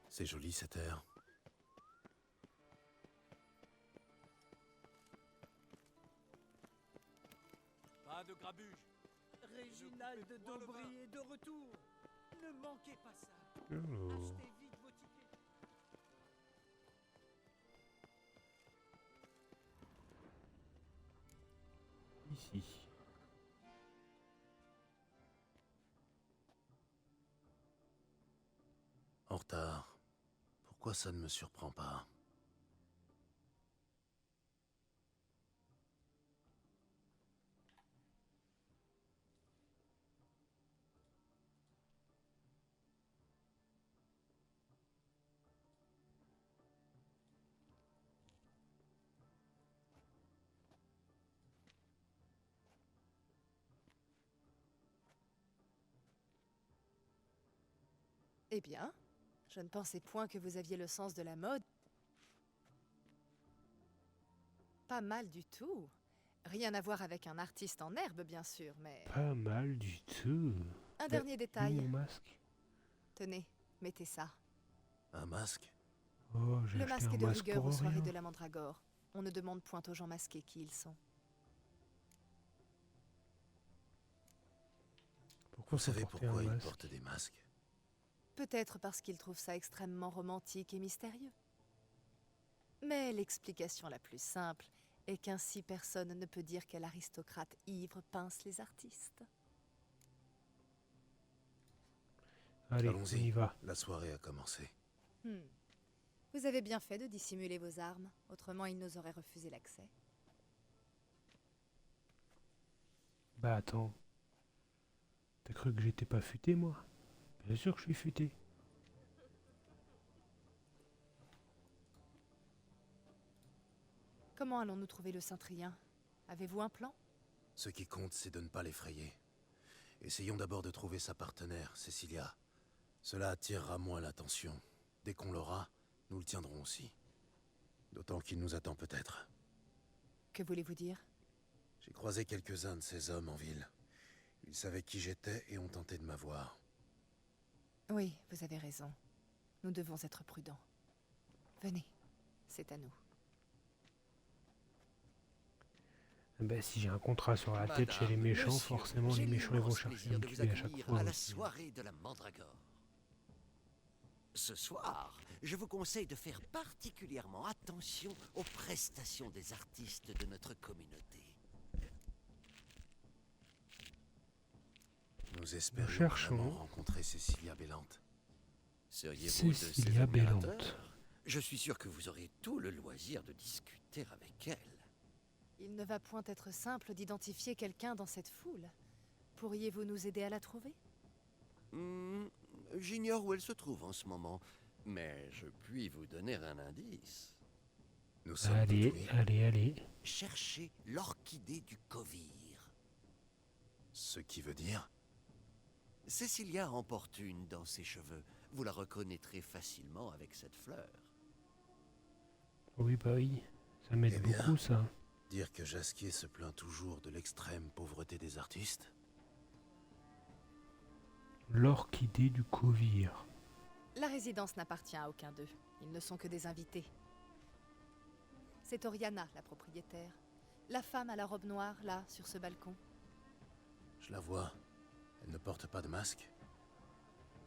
Speaker 3: C'est joli cette air.
Speaker 2: Pas de grabuge.
Speaker 8: Réginald d'Aubry est de retour. Ne manquez pas ça.
Speaker 1: Alors,
Speaker 8: Achetez vite vos tickets.
Speaker 1: ici.
Speaker 3: En retard. Pourquoi ça ne me surprend pas?
Speaker 4: Eh bien, je ne pensais point que vous aviez le sens de la mode. Pas mal du tout. Rien à voir avec un artiste en herbe, bien sûr, mais...
Speaker 1: Pas mal du tout.
Speaker 4: Un dernier
Speaker 1: Où
Speaker 4: détail.
Speaker 1: mon masque?
Speaker 4: Tenez, mettez ça.
Speaker 3: Un masque?
Speaker 1: Oh, j'ai
Speaker 4: Le
Speaker 1: acheté
Speaker 4: masque
Speaker 1: un
Speaker 4: est de
Speaker 1: masque
Speaker 4: rigueur
Speaker 1: pour
Speaker 4: aux soirées
Speaker 1: rien.
Speaker 4: de la Mandragore. On ne demande point aux gens masqués qui ils sont.
Speaker 1: Pourquoi
Speaker 3: Vous
Speaker 1: faut
Speaker 3: savez
Speaker 1: porter un
Speaker 3: pourquoi ils
Speaker 1: masque?
Speaker 3: portent des masques?
Speaker 4: Peut-être parce qu'ils trouvent ça extrêmement romantique et mystérieux. Mais l'explication la plus simple est qu'ainsi personne ne peut dire quel aristocrate ivre pince les artistes.
Speaker 1: Allez, on
Speaker 3: Allons-y.
Speaker 1: y va.
Speaker 3: La soirée a commencé.
Speaker 4: Vous avez bien fait de dissimuler vos armes, autrement ils nous auraient refusé l'accès.
Speaker 1: Bah attends. T'as cru que j'étais pas futé, moi? Bien sûr que je suis futé.
Speaker 4: Comment allons-nous trouver le Cintrien? Avez-vous un plan?
Speaker 3: Ce qui compte, c'est de ne pas l'effrayer. Essayons d'abord de trouver sa partenaire, Cecilia. Cela attirera moins l'attention. Dès qu'on l'aura, nous le tiendrons aussi. D'autant qu'il nous attend peut-être.
Speaker 4: Que voulez-vous dire?
Speaker 3: J'ai croisé quelques-uns de ces hommes en ville. Ils savaient qui j'étais et ont tenté de m'avoir.
Speaker 4: Oui, vous avez raison. Nous devons être prudents. Venez, c'est à nous.
Speaker 1: Bah si j'ai un contrat sur la tête chez les
Speaker 9: Madame,
Speaker 1: méchants,
Speaker 9: monsieur,
Speaker 1: forcément les
Speaker 9: j'ai
Speaker 1: méchants ils vont
Speaker 9: l'immense
Speaker 1: chercher à
Speaker 9: plaisir
Speaker 1: me
Speaker 9: de vous
Speaker 1: tuer à chaque
Speaker 9: accueillir
Speaker 1: fois
Speaker 9: à la
Speaker 1: aussi.
Speaker 9: soirée de la Mandragore. Ce soir, je vous conseille de faire particulièrement attention aux prestations des artistes de notre communauté.
Speaker 3: Nous espérions
Speaker 1: cherchons
Speaker 3: vraiment rencontrer Cecilia Bellante.
Speaker 9: Seriez-vous de ses
Speaker 1: Cecilia
Speaker 9: admirateurs?
Speaker 1: Bellante.
Speaker 9: Je suis sûr que vous aurez tout le loisir de discuter avec elle.
Speaker 4: Il ne va point être simple d'identifier quelqu'un dans cette foule. Pourriez-vous nous aider à la trouver?
Speaker 9: J'ignore où elle se trouve en ce moment, mais je puis vous donner un indice.
Speaker 3: Nous sommes
Speaker 1: Allez,
Speaker 3: tout oui.
Speaker 1: allez.
Speaker 9: Cecilia en porte une dans ses cheveux. Vous la reconnaîtrez facilement avec cette fleur.
Speaker 1: Oui, bah oui. Ça m'aide
Speaker 3: Eh bien.
Speaker 1: beaucoup, ça.
Speaker 3: Dire que Jasquier se plaint toujours de l'extrême pauvreté des artistes?
Speaker 1: L'orchidée du Kovir.
Speaker 4: La résidence n'appartient à aucun d'eux. Ils ne sont que des invités. C'est Oriana, la propriétaire. La femme à la robe noire, là, sur ce balcon.
Speaker 3: Je la vois. Elle ne porte pas de masque.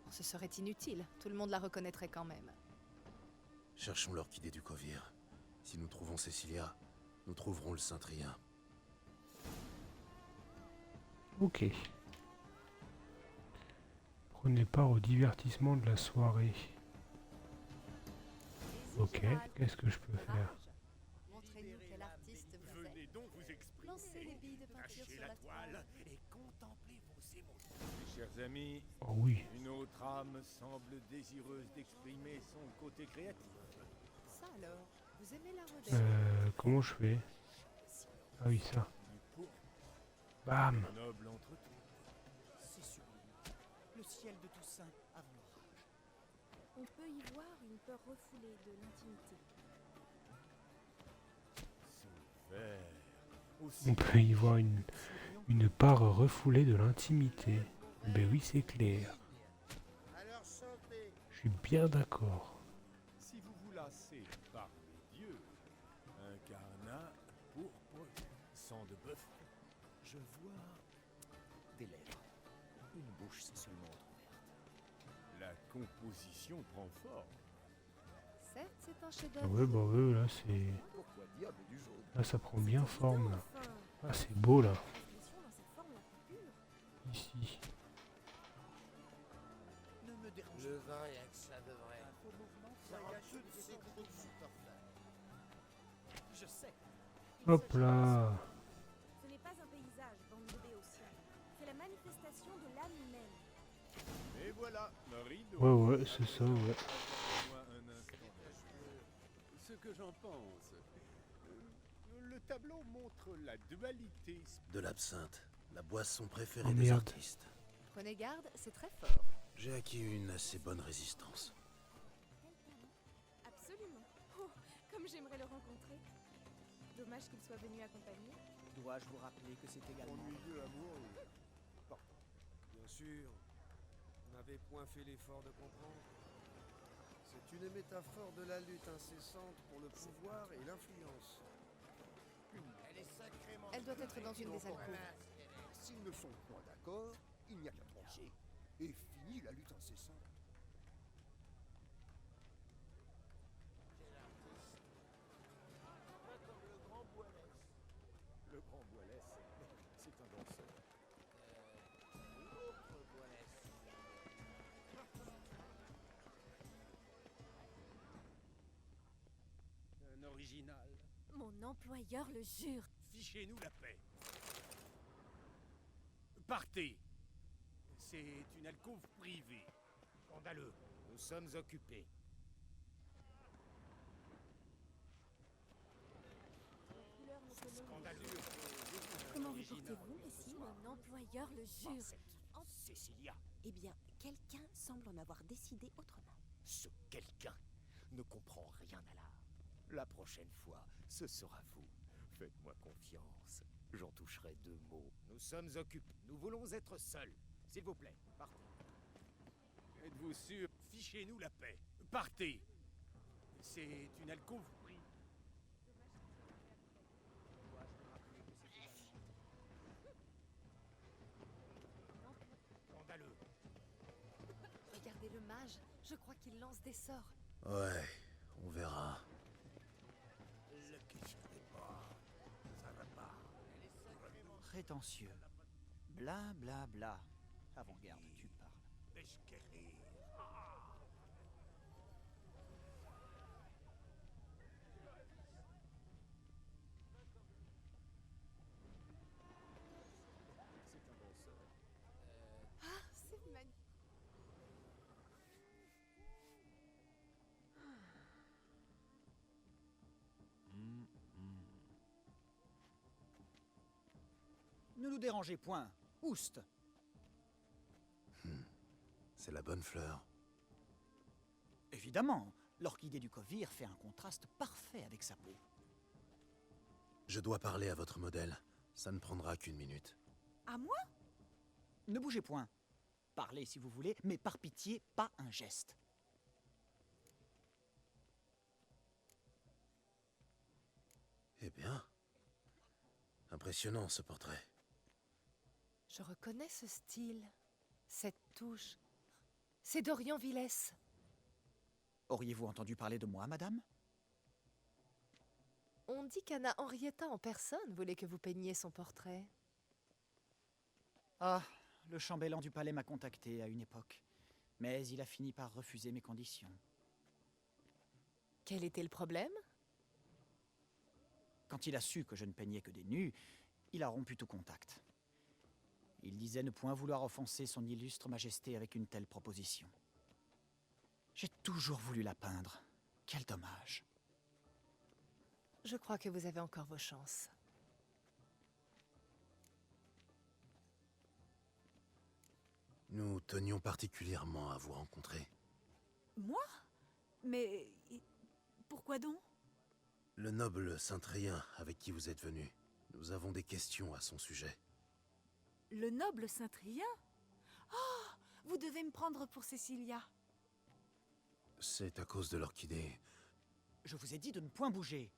Speaker 4: Ce serait inutile. Tout le monde la reconnaîtrait quand même.
Speaker 3: Cherchons l'orchidée du Kovir. Si nous trouvons Cecilia, nous trouverons le Cintrien.
Speaker 1: Ok. Prenez part au divertissement de la soirée. Ok, qu'est-ce que je peux faire?
Speaker 4: Montrez-nous quel artiste vous êtes.
Speaker 7: Venez donc vous exprimer.
Speaker 4: Lancez les billes de peinture
Speaker 7: Tâchez
Speaker 4: sur
Speaker 7: la
Speaker 4: la
Speaker 7: toile
Speaker 4: toile.
Speaker 7: et contemplez vos émotions. Mes chers amis,
Speaker 1: Oh oui.
Speaker 7: une autre âme semble désireuse d'exprimer son côté créatif.
Speaker 4: Ça alors, vous aimez la rodelle?
Speaker 1: Comment je fais? Ah oui, ça.
Speaker 7: Du pourpre,
Speaker 1: Bam!
Speaker 7: noble entre tous.
Speaker 8: C'est sublime. Le ciel de Toussaint avant l'orage.
Speaker 5: On peut y voir une peur refoulée de l'intimité.
Speaker 7: Ce verre, aussi
Speaker 1: On peut y voir une part refoulée de l'intimité. Ben oui, c'est clair. Je suis bien d'accord.
Speaker 7: si vous vous lassez par les dieux, incarnat pourpre, sang de bœuf.
Speaker 9: Je vois des lèvres. Une bouche s'est seulement ouverte.
Speaker 7: La composition prend forme.
Speaker 4: Certes, c'est un
Speaker 1: Ah
Speaker 4: chef-d'œuvre.
Speaker 1: ouais, bah ouais, là, c'est...
Speaker 9: Pourquoi diable du jaune?
Speaker 1: Là, ça prend bien forme, là.
Speaker 5: Enfin,
Speaker 1: Ah, c'est beau, là.
Speaker 5: l'expression dans sa forme la plus pure.
Speaker 1: Ici.
Speaker 8: Ne me dérangez
Speaker 10: Le vin, et que ça devrait.
Speaker 8: pas. Vos mouvements
Speaker 10: Ça rend
Speaker 8: voyagent
Speaker 10: tout
Speaker 8: de
Speaker 10: c'est
Speaker 8: son
Speaker 10: trop
Speaker 8: côté.
Speaker 10: supportable.
Speaker 8: Je sais. Il
Speaker 1: Hop
Speaker 8: s'agit
Speaker 1: là.
Speaker 5: Ce n'est pas un paysage, bande de béotiens. C'est la manifestation de l'âme humaine.
Speaker 7: Et voilà, Rideau.
Speaker 1: Ouais, ouais, c'est ça, ouais.
Speaker 7: Moi un instant. Ce que j'en pense. Le tableau montre la dualité.
Speaker 3: De l'absinthe, la boisson préférée
Speaker 1: Oh,
Speaker 3: des
Speaker 1: merde.
Speaker 3: artistes.
Speaker 4: Prenez garde, c'est très fort.
Speaker 3: J'ai acquis une assez bonne résistance.
Speaker 5: Absolument. Oh, comme j'aimerais le rencontrer. Dommage qu'il soit venu accompagner.
Speaker 8: Dois-je vous rappeler que c'est également...
Speaker 7: Ennuyeux amoureux.
Speaker 10: Bien sûr, vous n'avez point fait l'effort de comprendre. C'est une métaphore de la lutte incessante pour le pouvoir et l'influence.
Speaker 3: Elle est sacrément...
Speaker 4: Elle doit être dans une des alcôves.
Speaker 10: S'ils ne sont point d'accord, il n'y a qu'à trancher. Et fini la lutte incessante.
Speaker 7: Le grand Boilès, c'est un danseur. Un original.
Speaker 5: Mon employeur le jure.
Speaker 7: Fichez-nous la paix. Partez. C'est une alcôve privée. Scandaleux. Nous sommes occupés. Scandaleux.
Speaker 5: Comment vous portez-vous, messieurs? Mon employeur le jure.
Speaker 7: Cécilia.
Speaker 11: Eh bien, quelqu'un semble en avoir décidé autrement.
Speaker 9: Ce quelqu'un ne comprend rien à l'art. La prochaine fois, ce sera vous. Faites-moi confiance. J'en toucherai 2 mots.
Speaker 7: Nous sommes occupés. Nous voulons être seuls. S'il vous plaît, partez. Êtes-vous sûr? Fichez-nous la paix. Partez. C'est une alcôve privée. Scandaleux.
Speaker 4: Regardez le mage, je crois qu'il lance des sorts.
Speaker 3: Ouais, on verra.
Speaker 7: Le questionner pas. Ça va pas.
Speaker 8: Prétentieux. Bla bla bla. Avant-garde, tu parles.
Speaker 7: Beshkeri. C'est un danseur.
Speaker 4: Ah, c'est magnifique.
Speaker 8: Ne nous dérangez point. Oust.
Speaker 3: C'est la bonne fleur.
Speaker 8: Évidemment, l'orchidée du Kovir fait un contraste parfait avec sa peau.
Speaker 3: Je dois parler à votre modèle. Ça ne prendra qu'une minute.
Speaker 5: À moi?
Speaker 8: Ne bougez point. Parlez si vous voulez, mais par pitié, pas un geste.
Speaker 3: Eh bien... Impressionnant, ce portrait.
Speaker 4: Je reconnais ce style, cette touche. C'est Dorian Villès.
Speaker 8: Auriez-vous entendu parler de moi, madame?
Speaker 4: On dit qu'Anna Henrietta en personne voulait que vous peigniez son portrait.
Speaker 8: Ah, le chambellan du palais m'a contacté à une époque. Mais il a fini par refuser mes conditions.
Speaker 4: Quel était le problème?
Speaker 8: Quand il a su que je ne peignais que des nus, il a rompu tout contact. Il disait ne point vouloir offenser son illustre majesté avec une telle proposition. J'ai toujours voulu la peindre. Quel dommage.
Speaker 4: Je crois que vous avez encore vos chances.
Speaker 3: Nous tenions particulièrement à vous rencontrer.
Speaker 5: Moi? Mais... pourquoi donc?
Speaker 3: Le noble Saint-Trien avec qui vous êtes venu. Nous avons des questions à son sujet.
Speaker 5: Le noble Saint-Trien? Oh! Vous devez me prendre pour Cécilia.
Speaker 3: C'est à cause de l'orchidée.
Speaker 8: Je vous ai dit de ne point bouger.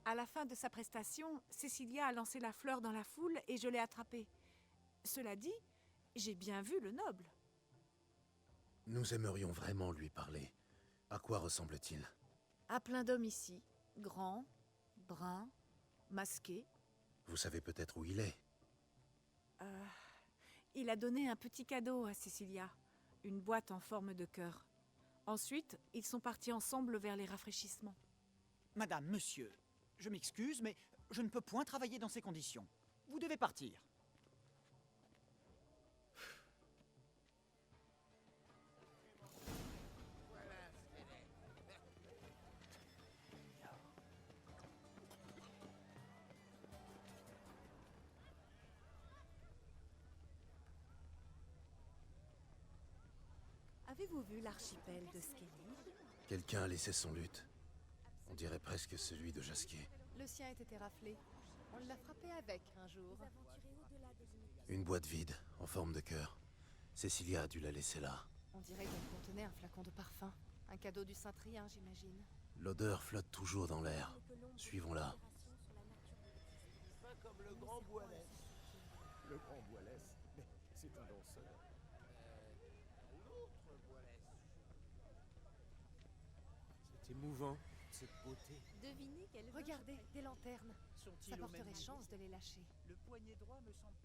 Speaker 5: À la fin de sa prestation, Cécilia a lancé la fleur dans la foule et je l'ai attrapée. Cela dit, j'ai bien vu le noble.
Speaker 3: Nous aimerions vraiment lui parler. À quoi ressemble-t-il?
Speaker 5: À plein d'hommes ici, grand, brun, masqué.
Speaker 3: Vous savez peut-être où il est?
Speaker 5: Il a donné un petit cadeau à Cécilia, une boîte en forme de cœur. Ensuite, ils sont partis ensemble vers les rafraîchissements.
Speaker 8: Madame, monsieur, je m'excuse, mais je ne peux point travailler dans ces conditions. Vous devez partir.
Speaker 5: Avez-vous vu l'archipel de Skellig?
Speaker 3: Quelqu'un a laissé son luth. On dirait presque celui de Jasquier.
Speaker 4: Le sien était raflé. On l'a frappé avec un jour.
Speaker 3: Une boîte vide, en forme de cœur. Cécilia a dû la laisser là.
Speaker 4: On dirait qu'elle contenait un flacon de parfum. Un cadeau du Saint-Trien, j'imagine.
Speaker 3: L'odeur flotte toujours dans l'air. Suivons-la.
Speaker 10: Pas comme le grand Boilès. Le grand Boilès, mais c'est un danseur. L'autre Boilès. C'est émouvant, cette beauté.
Speaker 5: Devinez quelle...
Speaker 4: Regardez, des lanternes.
Speaker 8: Sont-ils
Speaker 4: Ça
Speaker 8: au même
Speaker 4: porterait
Speaker 8: niveau?
Speaker 4: chance de les lâcher.
Speaker 8: Le poignet droit me semble...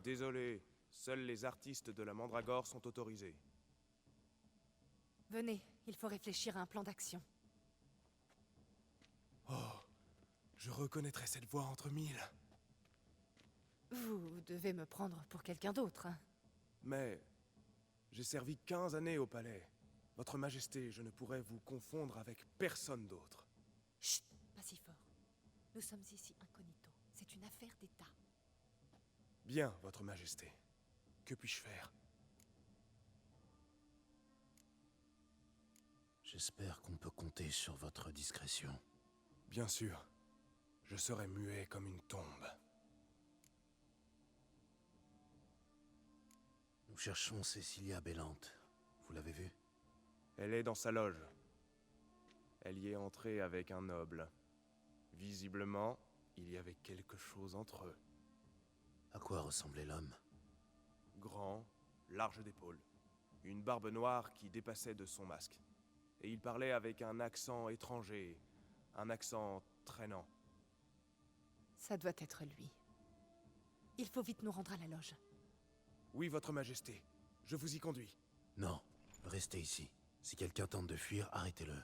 Speaker 12: Désolé, seuls les artistes de la Mandragore sont autorisés.
Speaker 4: Venez, il faut réfléchir à un plan d'action.
Speaker 12: Oh, je reconnaîtrais cette voix entre mille.
Speaker 4: Vous devez me prendre pour quelqu'un d'autre. Hein.
Speaker 12: Mais j'ai servi 15 années au palais. Votre Majesté, je ne pourrais vous confondre avec personne d'autre.
Speaker 4: Chut, pas si fort. Nous sommes ici incognito. C'est une affaire d'État.
Speaker 12: Bien, Votre Majesté. Que puis-je faire?
Speaker 3: J'espère qu'on peut compter sur votre discrétion.
Speaker 12: Bien sûr. Je serai muet comme une tombe.
Speaker 3: Nous cherchons Cécilia Bellante. Vous l'avez vue?
Speaker 12: Elle est dans sa loge. Elle y est entrée avec un noble. Visiblement, il y avait quelque chose entre eux.
Speaker 3: À quoi ressemblait l'homme?
Speaker 12: Grand, large d'épaules. Une barbe noire qui dépassait de son masque. Et il parlait avec un accent étranger, un accent traînant.
Speaker 4: Ça doit être lui. Il faut vite nous rendre à la loge.
Speaker 12: Oui, Votre Majesté. Je vous y conduis.
Speaker 3: Non, restez ici. Si quelqu'un tente de fuir, arrêtez-le.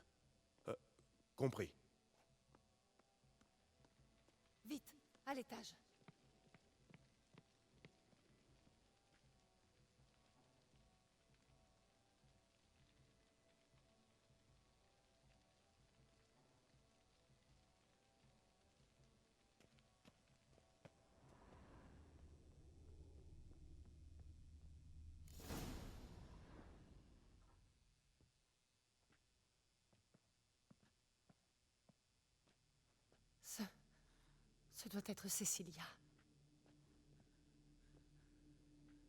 Speaker 12: Compris.
Speaker 4: Vite, à l'étage. Ce doit être Cecilia.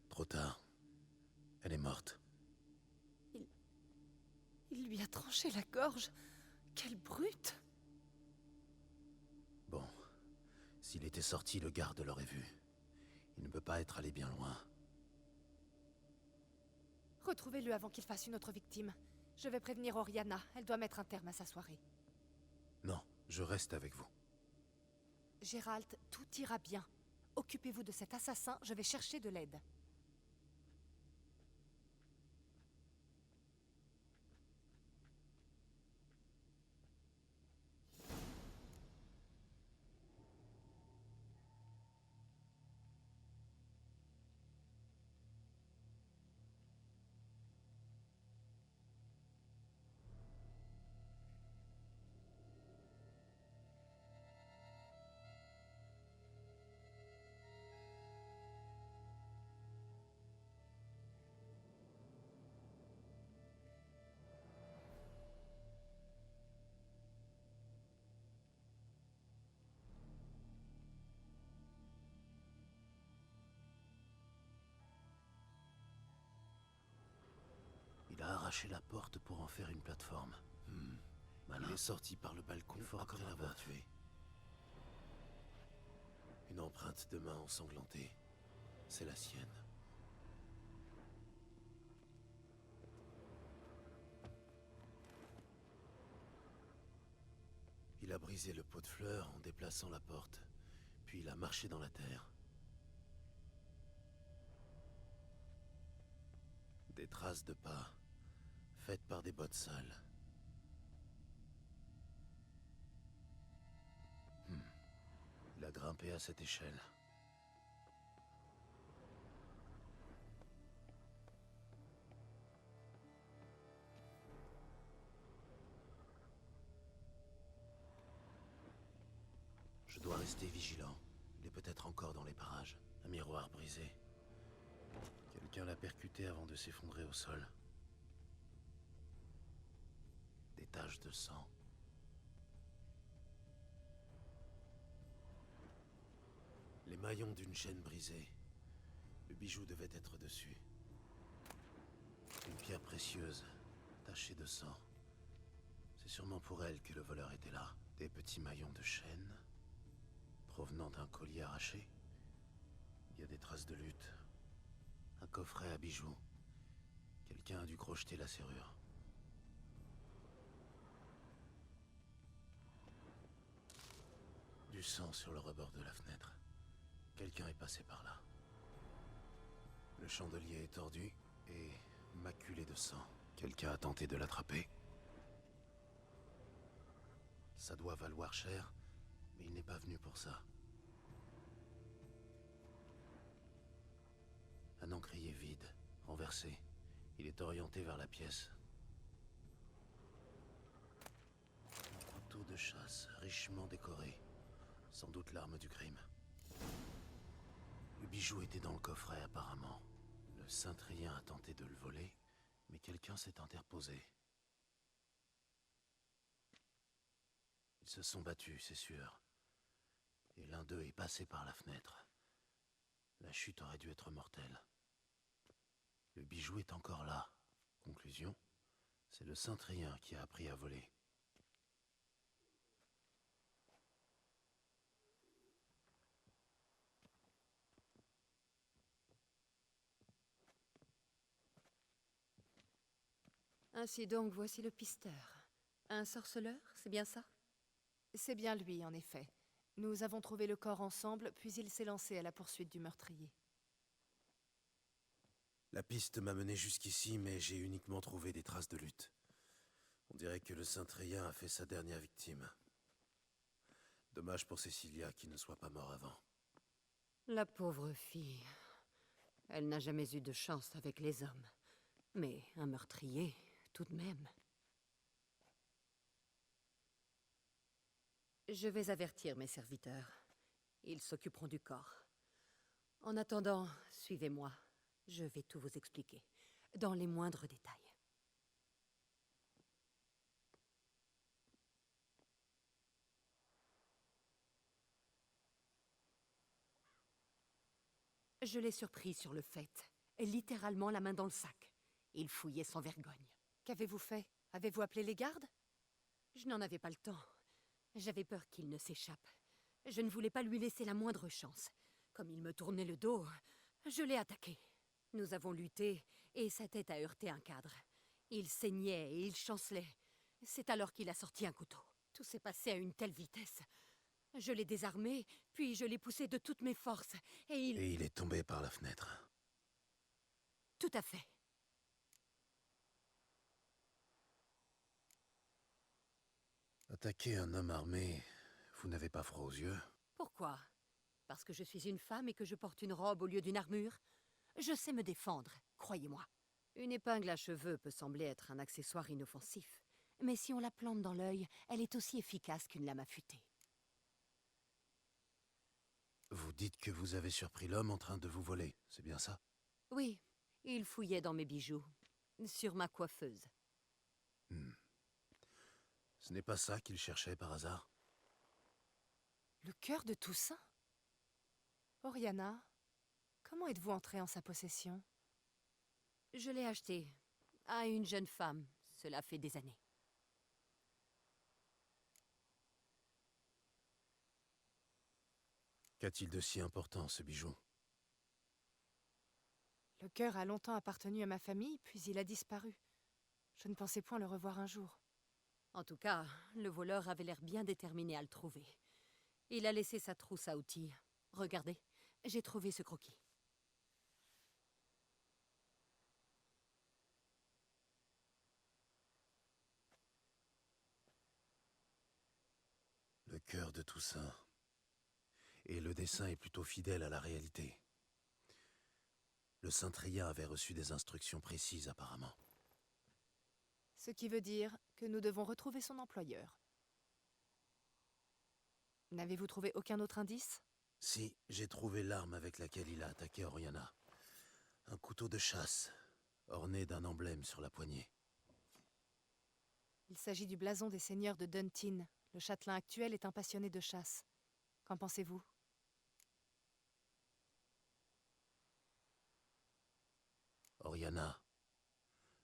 Speaker 3: Trop tard. Elle est morte.
Speaker 4: Il lui a tranché la gorge. Quelle brute!
Speaker 3: Bon. S'il était sorti, le garde l'aurait vu. Il ne peut pas être allé bien loin.
Speaker 4: Retrouvez-le avant qu'il fasse une autre victime. Je vais prévenir Oriana. Elle doit mettre un terme à sa soirée.
Speaker 3: Non, je reste avec vous.
Speaker 4: Gérald, tout ira bien. Occupez-vous de cet assassin, je vais chercher de l'aide.
Speaker 3: Il a arraché la porte pour en faire une plateforme. Malin. Il est sorti par le balcon fort après l'avoir tué. Une empreinte de main ensanglantée. C'est la sienne. Il a brisé le pot de fleurs en déplaçant la porte, puis il a marché dans la terre. Des traces de pas, faites par des bottes sales. Il a grimpé à cette échelle. Je dois rester vigilant. Il est peut-être encore dans les parages. Un miroir brisé. Quelqu'un l'a percuté avant de s'effondrer au sol. Des taches de sang. Les maillons d'une chaîne brisée. Le bijou devait être dessus. Une pierre précieuse, tachée de sang. C'est sûrement pour elle que le voleur était là. Des petits maillons de chaîne, provenant d'un collier arraché. Il y a des traces de lutte. Un coffret à bijoux. Quelqu'un a dû crocheter la serrure. Du sang sur le rebord de la fenêtre. Quelqu'un est passé par là. Le chandelier est tordu et maculé de sang. Quelqu'un a tenté de l'attraper. Ça doit valoir cher, mais il n'est pas venu pour ça. Un encrier vide, renversé. Il est orienté vers la pièce. Un couteau de chasse richement décoré. Sans doute l'arme du crime. Le bijou était dans le coffret apparemment. Le cintrien a tenté de le voler, mais quelqu'un s'est interposé. Ils se sont battus, c'est sûr. Et l'un d'eux est passé par la fenêtre. La chute aurait dû être mortelle. Le bijou est encore là. Conclusion, c'est le cintrien qui a appris à voler.
Speaker 13: Ainsi donc, voici le pisteur. Un sorceleur, c'est bien ça?
Speaker 4: C'est bien lui, en effet. Nous avons trouvé le corps ensemble, puis il s'est lancé à la poursuite du meurtrier.
Speaker 3: La piste m'a mené jusqu'ici, mais j'ai uniquement trouvé des traces de lutte. On dirait que le cintrien a fait sa dernière victime. Dommage pour Cecilia qui ne soit pas mort avant.
Speaker 13: La pauvre fille. Elle n'a jamais eu de chance avec les hommes. Mais un meurtrier, tout de même. Je vais avertir mes serviteurs. Ils s'occuperont du corps. En attendant, suivez-moi. Je vais tout vous expliquer, dans les moindres détails. Je l'ai surpris sur le fait, littéralement la main dans le sac. Il fouillait sans vergogne.
Speaker 4: Qu'avez-vous fait? Avez-vous appelé les gardes?
Speaker 13: Je n'en avais pas le temps. J'avais peur qu'il ne s'échappe. Je ne voulais pas lui laisser la moindre chance. Comme il me tournait le dos, je l'ai attaqué. Nous avons lutté, et sa tête a heurté un cadre. Il saignait et il chancelait. C'est alors qu'il a sorti un couteau. Tout s'est passé à une telle vitesse. Je l'ai désarmé, puis je l'ai poussé de toutes mes forces, et il...
Speaker 3: Et il est tombé par la fenêtre.
Speaker 13: Tout à fait.
Speaker 3: Attaquer un homme armé, vous n'avez pas froid aux yeux?
Speaker 13: Pourquoi? Parce que je suis une femme et que je porte une robe au lieu d'une armure? Je sais me défendre, croyez-moi. Une épingle à cheveux peut sembler être un accessoire inoffensif, mais si on la plante dans l'œil, elle est aussi efficace qu'une lame affûtée.
Speaker 3: Vous dites que vous avez surpris l'homme en train de vous voler, c'est bien ça?
Speaker 13: Oui, il fouillait dans mes bijoux, sur ma coiffeuse.
Speaker 3: Ce n'est pas ça qu'il cherchait par hasard?
Speaker 4: Le cœur de Toussaint? Oriana, comment êtes-vous entrée en sa possession?
Speaker 13: Je l'ai acheté à une jeune femme, cela fait des années.
Speaker 3: Qu'a-t-il de si important, ce bijou?
Speaker 4: Le cœur a longtemps appartenu à ma famille, puis il a disparu. Je ne pensais point le revoir un jour.
Speaker 13: En tout cas, le voleur avait l'air bien déterminé à le trouver. Il a laissé sa trousse à outils. Regardez, j'ai trouvé ce croquis.
Speaker 3: Le cœur de Toussaint. Et le dessin est plutôt fidèle à la réalité. Le Saint-Triat avait reçu des instructions précises, apparemment.
Speaker 4: Ce qui veut dire que nous devons retrouver son employeur. N'avez-vous trouvé aucun autre indice?
Speaker 3: Si, j'ai trouvé l'arme avec laquelle il a attaqué Oriana. Un couteau de chasse, orné d'un emblème sur la poignée.
Speaker 4: Il s'agit du blason des seigneurs de Duntin. Le châtelain actuel est un passionné de chasse. Qu'en pensez-vous?
Speaker 3: Oriana,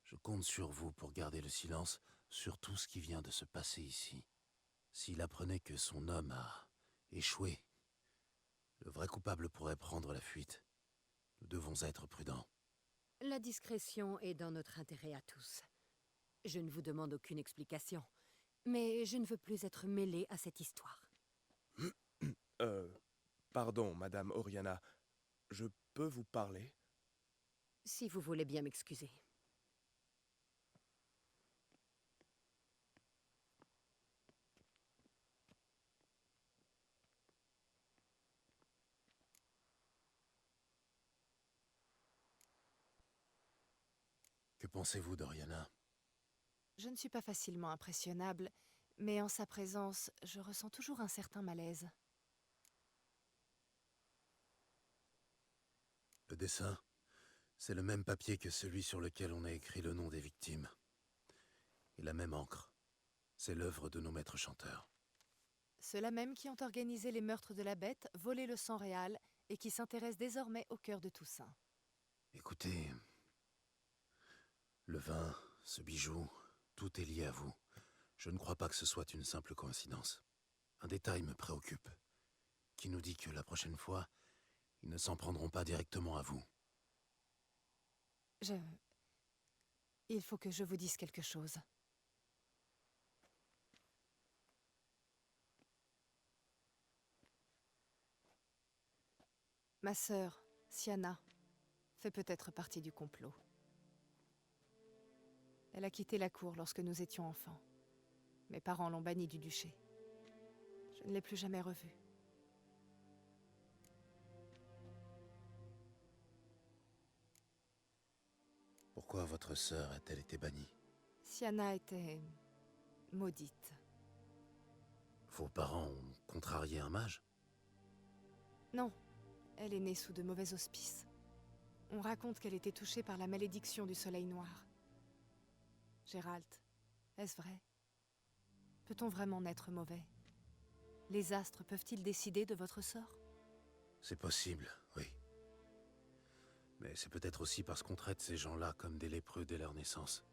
Speaker 3: je compte sur vous pour garder le silence sur tout ce qui vient de se passer ici. S'il apprenait que son homme a échoué, le vrai coupable pourrait prendre la fuite. Nous devons être prudents.
Speaker 13: La discrétion est dans notre intérêt à tous. Je ne vous demande aucune explication, mais je ne veux plus être mêlée à cette histoire.
Speaker 12: Pardon, Madame Oriana. Je peux vous parler?
Speaker 13: Si vous voulez bien m'excuser.
Speaker 3: Que pensez-vous d'Oriana?
Speaker 4: Je ne suis pas facilement impressionnable, mais en sa présence, je ressens toujours un certain malaise.
Speaker 3: Le dessin, c'est le même papier que celui sur lequel on a écrit le nom des victimes. Et la même encre. C'est l'œuvre de nos maîtres chanteurs.
Speaker 4: Ceux-là même qui ont organisé les meurtres de la bête, volé le sang réal et qui s'intéressent désormais au cœur de Toussaint.
Speaker 3: Écoutez, le vin, ce bijou, tout est lié à vous. Je ne crois pas que ce soit une simple coïncidence. Un détail me préoccupe, qui nous dit que la prochaine fois, ils ne s'en prendront pas directement à vous.
Speaker 4: Il faut que je vous dise quelque chose. Ma sœur, Siana, fait peut-être partie du complot. Elle a quitté la cour lorsque nous étions enfants. Mes parents l'ont bannie du duché. Je ne l'ai plus jamais revue.
Speaker 3: Pourquoi votre sœur a-t-elle été bannie?
Speaker 4: Siana était maudite.
Speaker 3: Vos parents ont contrarié un mage?
Speaker 4: Non, elle est née sous de mauvais auspices. On raconte qu'elle était touchée par la malédiction du soleil noir. Gérald, est-ce vrai? Peut-on vraiment naître mauvais? Les astres peuvent-ils décider de votre sort?
Speaker 3: C'est possible, oui. Mais c'est peut-être aussi parce qu'on traite ces gens-là comme des lépreux dès leur naissance.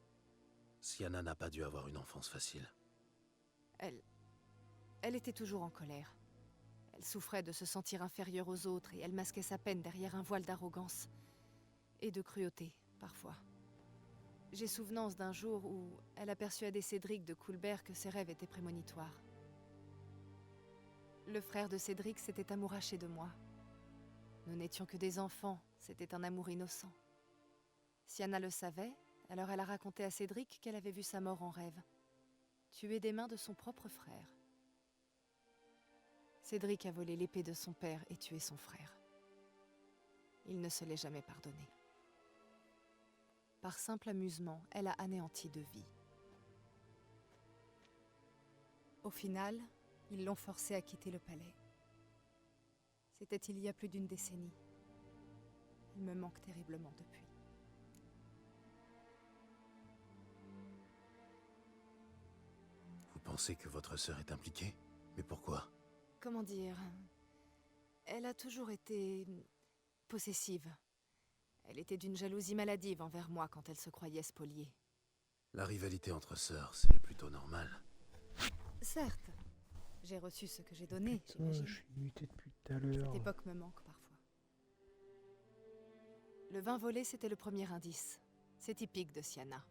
Speaker 3: Sienna n'a pas dû avoir une enfance facile.
Speaker 4: Elle était toujours en colère. Elle souffrait de se sentir inférieure aux autres et elle masquait sa peine derrière un voile d'arrogance. Et de cruauté, parfois. J'ai souvenance d'un jour où elle a persuadé Cédric de Coulbert que ses rêves étaient prémonitoires. Le frère de Cédric s'était amouraché de moi. Nous n'étions que des enfants, c'était un amour innocent. Sienna le savait, alors elle a raconté à Cédric qu'elle avait vu sa mort en rêve, tuée des mains de son propre frère. Cédric a volé l'épée de son père et tué son frère. Il ne se l'est jamais pardonné. Par simple amusement, elle a anéanti 2 vies. Au final, ils l'ont forcée à quitter le palais. C'était il y a plus d'1 décennie. Il me manque terriblement depuis.
Speaker 3: Vous pensez que votre sœur est impliquée? Mais pourquoi?
Speaker 4: Comment dire? Elle a toujours été possessive. Elle était d'une jalousie maladive envers moi quand elle se croyait spoliée.
Speaker 3: La rivalité entre sœurs, c'est plutôt normal.
Speaker 4: Certes, j'ai reçu ce que j'ai donné, j'imagine.
Speaker 1: Je suis muté depuis tout à l'heure.
Speaker 4: Cette époque me manque parfois. Le vin volé, c'était le premier indice. C'est typique de Sienna.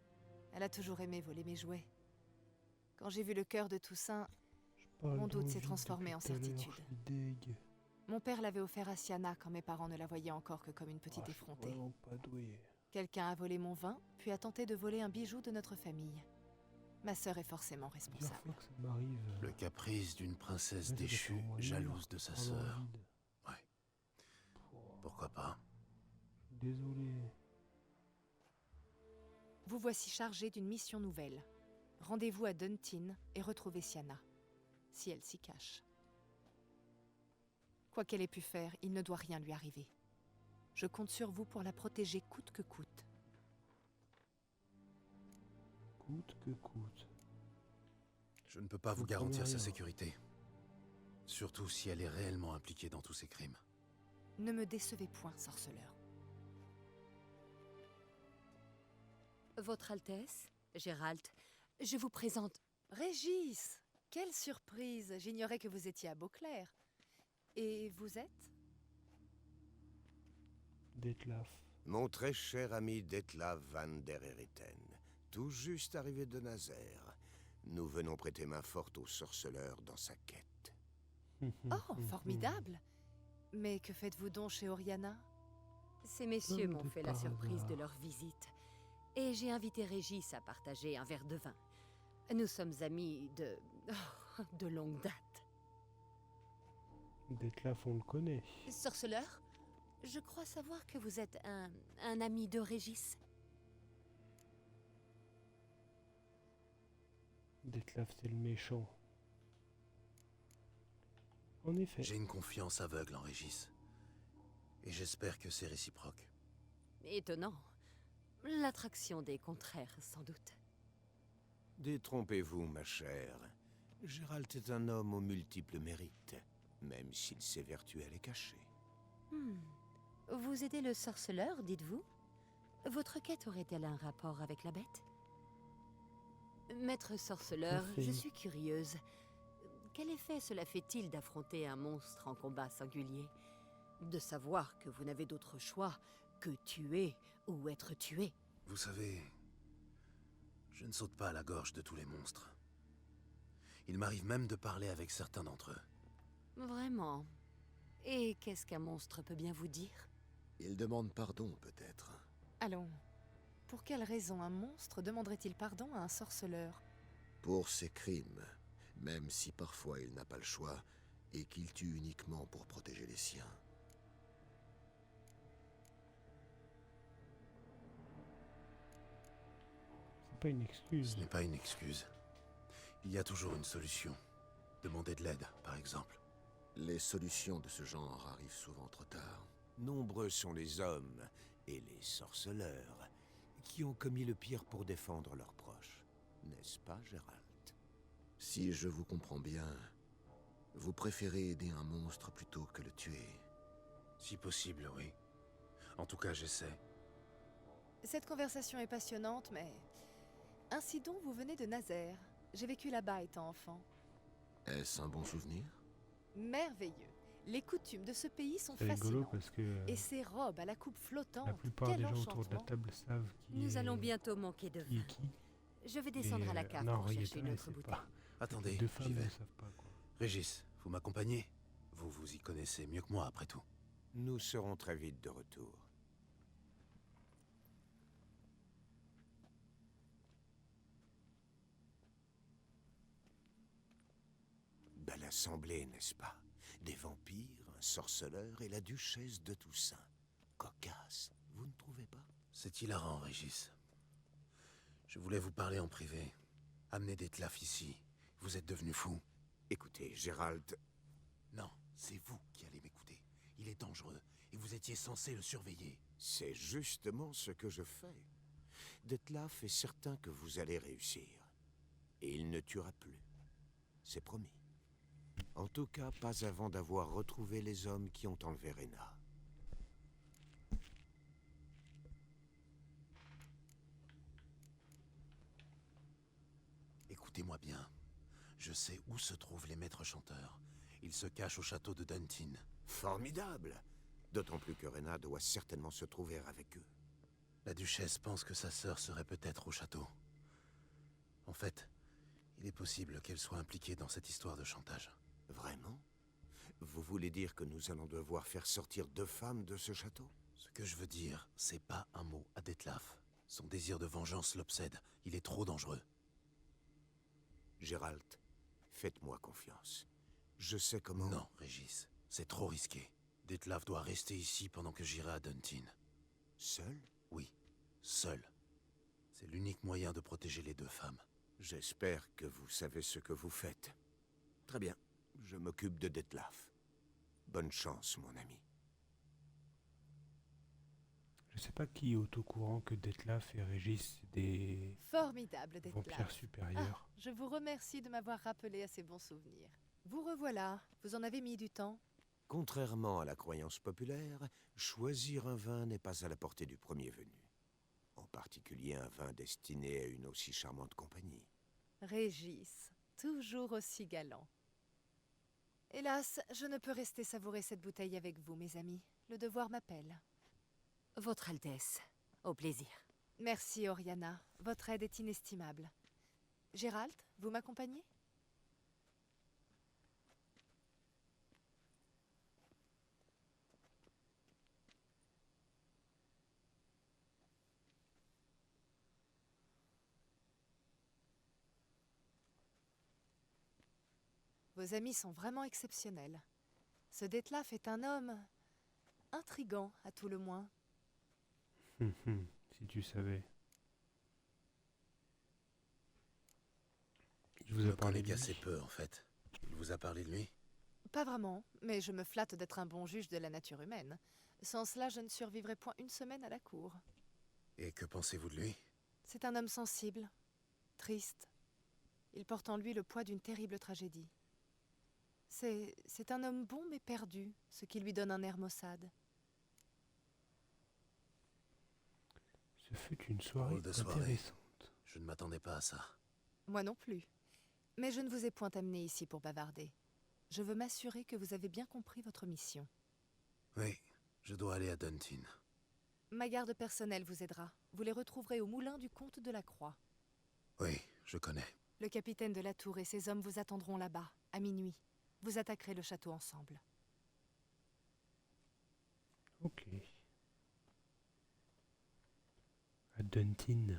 Speaker 4: Elle a toujours aimé voler mes jouets. Quand j'ai vu le cœur de Toussaint, mon doute s'est transformé en certitude. Mon père l'avait offert à Sienna quand mes parents ne la voyaient encore que comme une petite effrontée. Quelqu'un a volé mon vin, puis a tenté de voler un bijou de notre famille. Ma sœur est forcément responsable.
Speaker 3: Le caprice d'une princesse déchue, jalouse de sa sœur. Ouais. Pourquoi pas?
Speaker 1: Désolé.
Speaker 4: Vous voici chargé d'une mission nouvelle. Rendez-vous à Duntin et retrouvez Sienna, si elle s'y cache. Quoi qu'elle ait pu faire, il ne doit rien lui arriver. Je compte sur vous pour la protéger coûte que coûte.
Speaker 1: Coûte que coûte.
Speaker 3: Je ne peux pas vous garantir sa sécurité. Surtout si elle est réellement impliquée dans tous ces crimes.
Speaker 4: Ne me décevez point, sorceleur.
Speaker 13: Votre Altesse, Gérald, je vous présente...
Speaker 4: Régis! Quelle surprise! J'ignorais que vous étiez à Beauclair. Et vous êtes?
Speaker 1: Detlef.
Speaker 14: Mon très cher ami Detlef van der Heriten, tout juste arrivé de Nazaire. Nous venons prêter main forte au sorceleur dans sa quête.
Speaker 4: Oh, formidable! Mais que faites-vous donc chez Oriana?
Speaker 13: Ces messieurs m'ont fait la surprise de leur visite. Et j'ai invité Régis à partager un verre de vin. Nous sommes amis de longue date.
Speaker 1: Detlef, on le connaît.
Speaker 13: Sorceleur, je crois savoir que vous êtes un ami de Régis.
Speaker 1: Detlef, c'est le méchant. En effet.
Speaker 3: J'ai une confiance aveugle en Régis. Et j'espère que c'est réciproque.
Speaker 13: Étonnant. L'attraction des contraires, sans doute.
Speaker 14: Détrompez-vous, ma chère. Gérald est un homme aux multiples mérites, même s'il s'évertue à les cacher.
Speaker 13: Vous aidez le sorceleur, dites-vous? Votre quête aurait-elle un rapport avec la bête? Maître sorceleur, je suis curieuse. Quel effet cela fait-il d'affronter un monstre en combat singulier? De savoir que vous n'avez d'autre choix que tuer ou être tué?
Speaker 3: Vous savez, je ne saute pas à la gorge de tous les monstres. Il m'arrive même de parler avec certains d'entre eux.
Speaker 13: Vraiment? Et qu'est-ce qu'un monstre peut bien vous dire?
Speaker 14: Il demande pardon, peut-être.
Speaker 4: Allons, pour quelle raison un monstre demanderait-il pardon à un sorceleur?
Speaker 14: Pour ses crimes, même si parfois il n'a pas le choix et qu'il tue uniquement pour protéger les siens.
Speaker 1: C'est pas une excuse.
Speaker 3: Ce n'est pas une excuse. Il y a toujours une solution. Demander de l'aide, par exemple.
Speaker 14: Les solutions de ce genre arrivent souvent trop tard. Nombreux sont les hommes et les sorceleurs qui ont commis le pire pour défendre leurs proches. N'est-ce pas, Gérald? Si je vous comprends bien, vous préférez aider un monstre plutôt que le tuer.
Speaker 3: Si possible, oui. En tout cas, j'essaie.
Speaker 4: Cette conversation est passionnante, mais... Ainsi donc, vous venez de Nazaire. J'ai vécu là-bas étant enfant.
Speaker 14: Est-ce un bon souvenir?
Speaker 4: Merveilleux. Les coutumes de ce pays sont
Speaker 1: C'est rigolo
Speaker 4: fascinantes.
Speaker 1: parce que
Speaker 4: Et ces robes à la coupe flottante,
Speaker 1: la plupart
Speaker 4: quel
Speaker 1: des gens autour de la
Speaker 4: enchantement.
Speaker 1: table savent qui
Speaker 13: Nous
Speaker 1: est,
Speaker 13: allons bientôt manquer de
Speaker 1: qui est
Speaker 13: vin.
Speaker 1: qui.
Speaker 13: Je vais descendre à la cave
Speaker 1: non,
Speaker 13: pour chercher
Speaker 1: Henrietta,
Speaker 13: une
Speaker 1: elle
Speaker 13: autre
Speaker 1: sait
Speaker 13: bouteille.
Speaker 1: pas.
Speaker 3: Attendez,
Speaker 1: Deux
Speaker 3: j'y
Speaker 1: femmes
Speaker 3: vais.
Speaker 1: ne savent pas, quoi.
Speaker 3: Régis, vous m'accompagnez? Vous vous y connaissez mieux que moi, après tout.
Speaker 14: Nous serons très vite de retour. Belle assemblée, n'est-ce pas? Des vampires, un sorceleur et la duchesse de Toussaint. Cocasse, vous ne trouvez pas?
Speaker 3: C'est hilarant, Régis. Je voulais vous parler en privé. Amenez Detlef ici. Vous êtes devenu fou.
Speaker 14: Écoutez, Gérald...
Speaker 3: Non, c'est vous qui allez m'écouter. Il est dangereux, et vous étiez censé le surveiller.
Speaker 14: C'est justement ce que je fais. Detlef est certain que vous allez réussir. Et il ne tuera plus. C'est promis. En tout cas, pas avant d'avoir retrouvé les hommes qui ont enlevé Rena.
Speaker 3: Écoutez-moi bien. Je sais où se trouvent les maîtres chanteurs. Ils se cachent au château de Duntin.
Speaker 14: Formidable! D'autant plus que Rena doit certainement se trouver avec eux.
Speaker 3: La duchesse pense que sa sœur serait peut-être au château. En fait, il est possible qu'elle soit impliquée dans cette histoire de chantage.
Speaker 14: Vraiment? Vous voulez dire que nous allons devoir faire sortir 2 femmes de ce château?
Speaker 3: Ce que je veux dire, c'est pas un mot à Detlef. Son désir de vengeance l'obsède. Il est trop dangereux.
Speaker 14: Gérald, faites-moi confiance. Je sais comment...
Speaker 3: Non, Régis. C'est trop risqué. Detlef doit rester ici pendant que j'irai à Duntin.
Speaker 14: Seul?
Speaker 3: Oui, seul. C'est l'unique moyen de protéger les 2 femmes.
Speaker 14: J'espère que vous savez ce que vous faites. Très bien, je m'occupe de Detlef. Bonne chance, mon ami.
Speaker 1: Je sais pas qui est au courant que Detlef et Régis, c'est des
Speaker 4: Formidable, Detlef.
Speaker 1: vampires supérieurs.
Speaker 4: Ah, je vous remercie de m'avoir rappelé à ces bons souvenirs. Vous revoilà. Vous en avez mis du temps.
Speaker 14: Contrairement à la croyance populaire, choisir un vin n'est pas à la portée du premier venu. En particulier un vin destiné à une aussi charmante compagnie.
Speaker 4: Régis, toujours aussi galant. Hélas, je ne peux rester savourer cette bouteille avec vous, mes amis. Le devoir m'appelle.
Speaker 13: Votre Altesse, au plaisir.
Speaker 4: Merci, Oriana. Votre aide est inestimable. Gérald, vous m'accompagnez? Vos amis sont vraiment exceptionnels. Ce Detlef est un homme intrigant, à tout le moins.
Speaker 1: Si tu savais. Il vous
Speaker 3: Je
Speaker 1: a
Speaker 3: le
Speaker 1: parlé
Speaker 3: connais
Speaker 1: de lui?
Speaker 3: qu'assez peu, en fait. Il vous a parlé de lui?
Speaker 4: Pas vraiment, mais je me flatte d'être un bon juge de la nature humaine. Sans cela, je ne survivrai point une semaine à la cour.
Speaker 3: Et que pensez-vous de lui?
Speaker 4: C'est un homme sensible, triste. Il porte en lui le poids d'une terrible tragédie. C'est un homme bon mais perdu, ce qui lui donne un air maussade.
Speaker 1: Ce fut une soirée
Speaker 3: Drôle de soirée.
Speaker 1: intéressante.
Speaker 3: Je ne m'attendais pas à ça.
Speaker 4: Moi non plus. Mais je ne vous ai point amené ici pour bavarder. Je veux m'assurer que vous avez bien compris votre mission.
Speaker 3: Oui, je dois aller à Duntin.
Speaker 4: Ma garde personnelle vous aidera. Vous les retrouverez au moulin du comte de la Croix.
Speaker 3: Oui, je connais.
Speaker 4: Le capitaine de la tour et ses hommes vous attendront là-bas, à minuit. Vous attaquerez le château ensemble.
Speaker 1: Ok. À Duntin.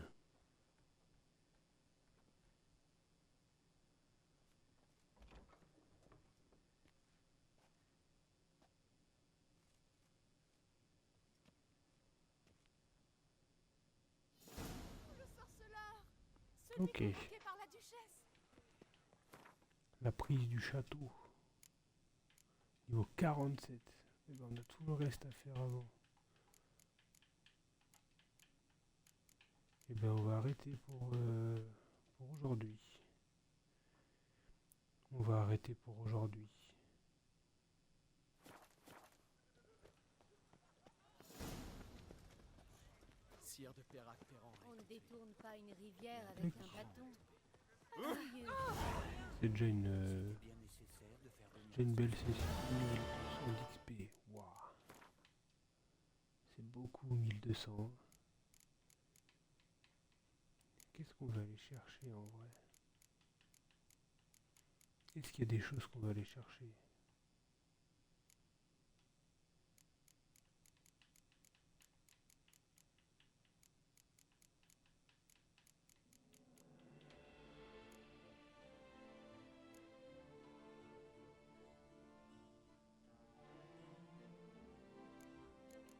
Speaker 5: Le sorceleur!
Speaker 1: Ok.
Speaker 5: Convoqué par la duchesse!
Speaker 1: La prise du château. Niveau 47. Eh ben, on a tout le reste à faire avant. Et ben on va arrêter pour aujourd'hui. On va arrêter pour aujourd'hui.
Speaker 2: sire de Perrac-Perran.
Speaker 13: On ne détourne pas une rivière avec un bâton. Asseyez-vous.
Speaker 1: C'est déjà une belle session. 1200 d'XP. Waouh. C'est beaucoup, 1200. Qu'est-ce qu'on va aller chercher en vrai? Est-ce qu'il y a des choses qu'on va aller chercher?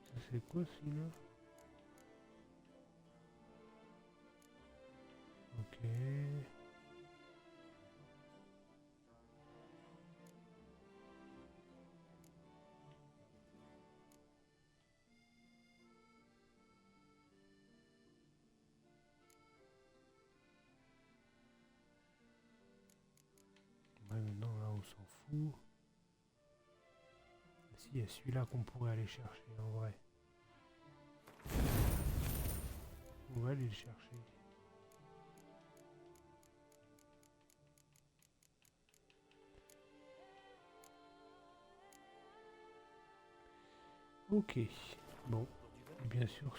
Speaker 1: Ça c'est quoi celui-là? Ok. Ouais, maintenant là on s'en fout. Si, il y a celui-là qu'on pourrait aller chercher en vrai. On va aller le chercher. Ok, bon, et bien sûr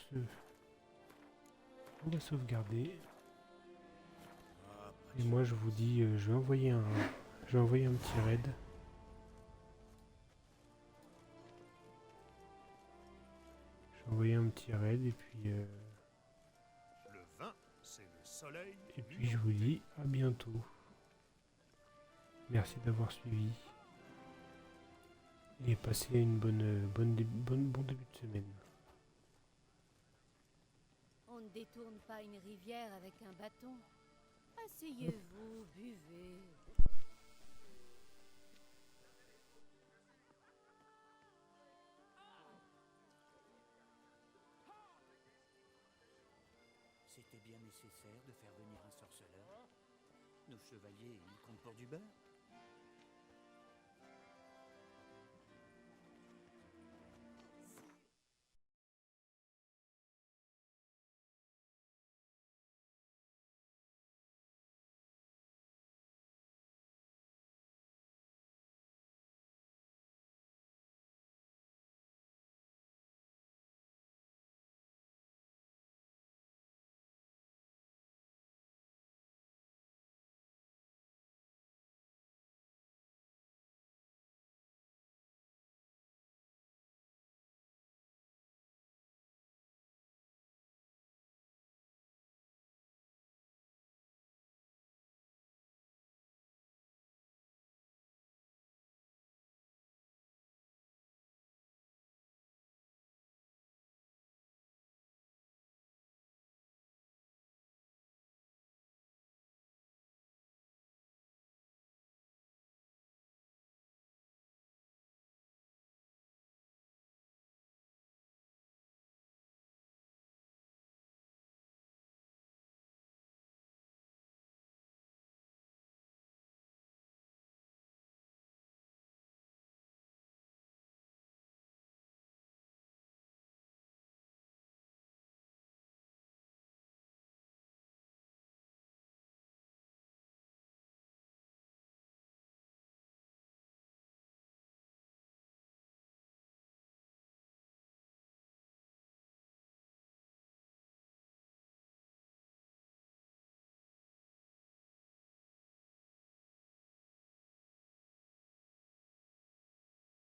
Speaker 1: on va sauvegarder. Et moi je vous dis, je vais envoyer un petit raid. Je vais envoyer un petit raid et puis
Speaker 7: Le vin, c'est le soleil.
Speaker 1: et puis je vous dis à bientôt. Merci d'avoir suivi. Et passez une bon début de semaine.
Speaker 13: On ne détourne pas une rivière avec un bâton. Asseyez-vous, buvez.
Speaker 8: C'était bien nécessaire de faire venir un sorceleur. Nos chevaliers, ils comptent pour du beurre.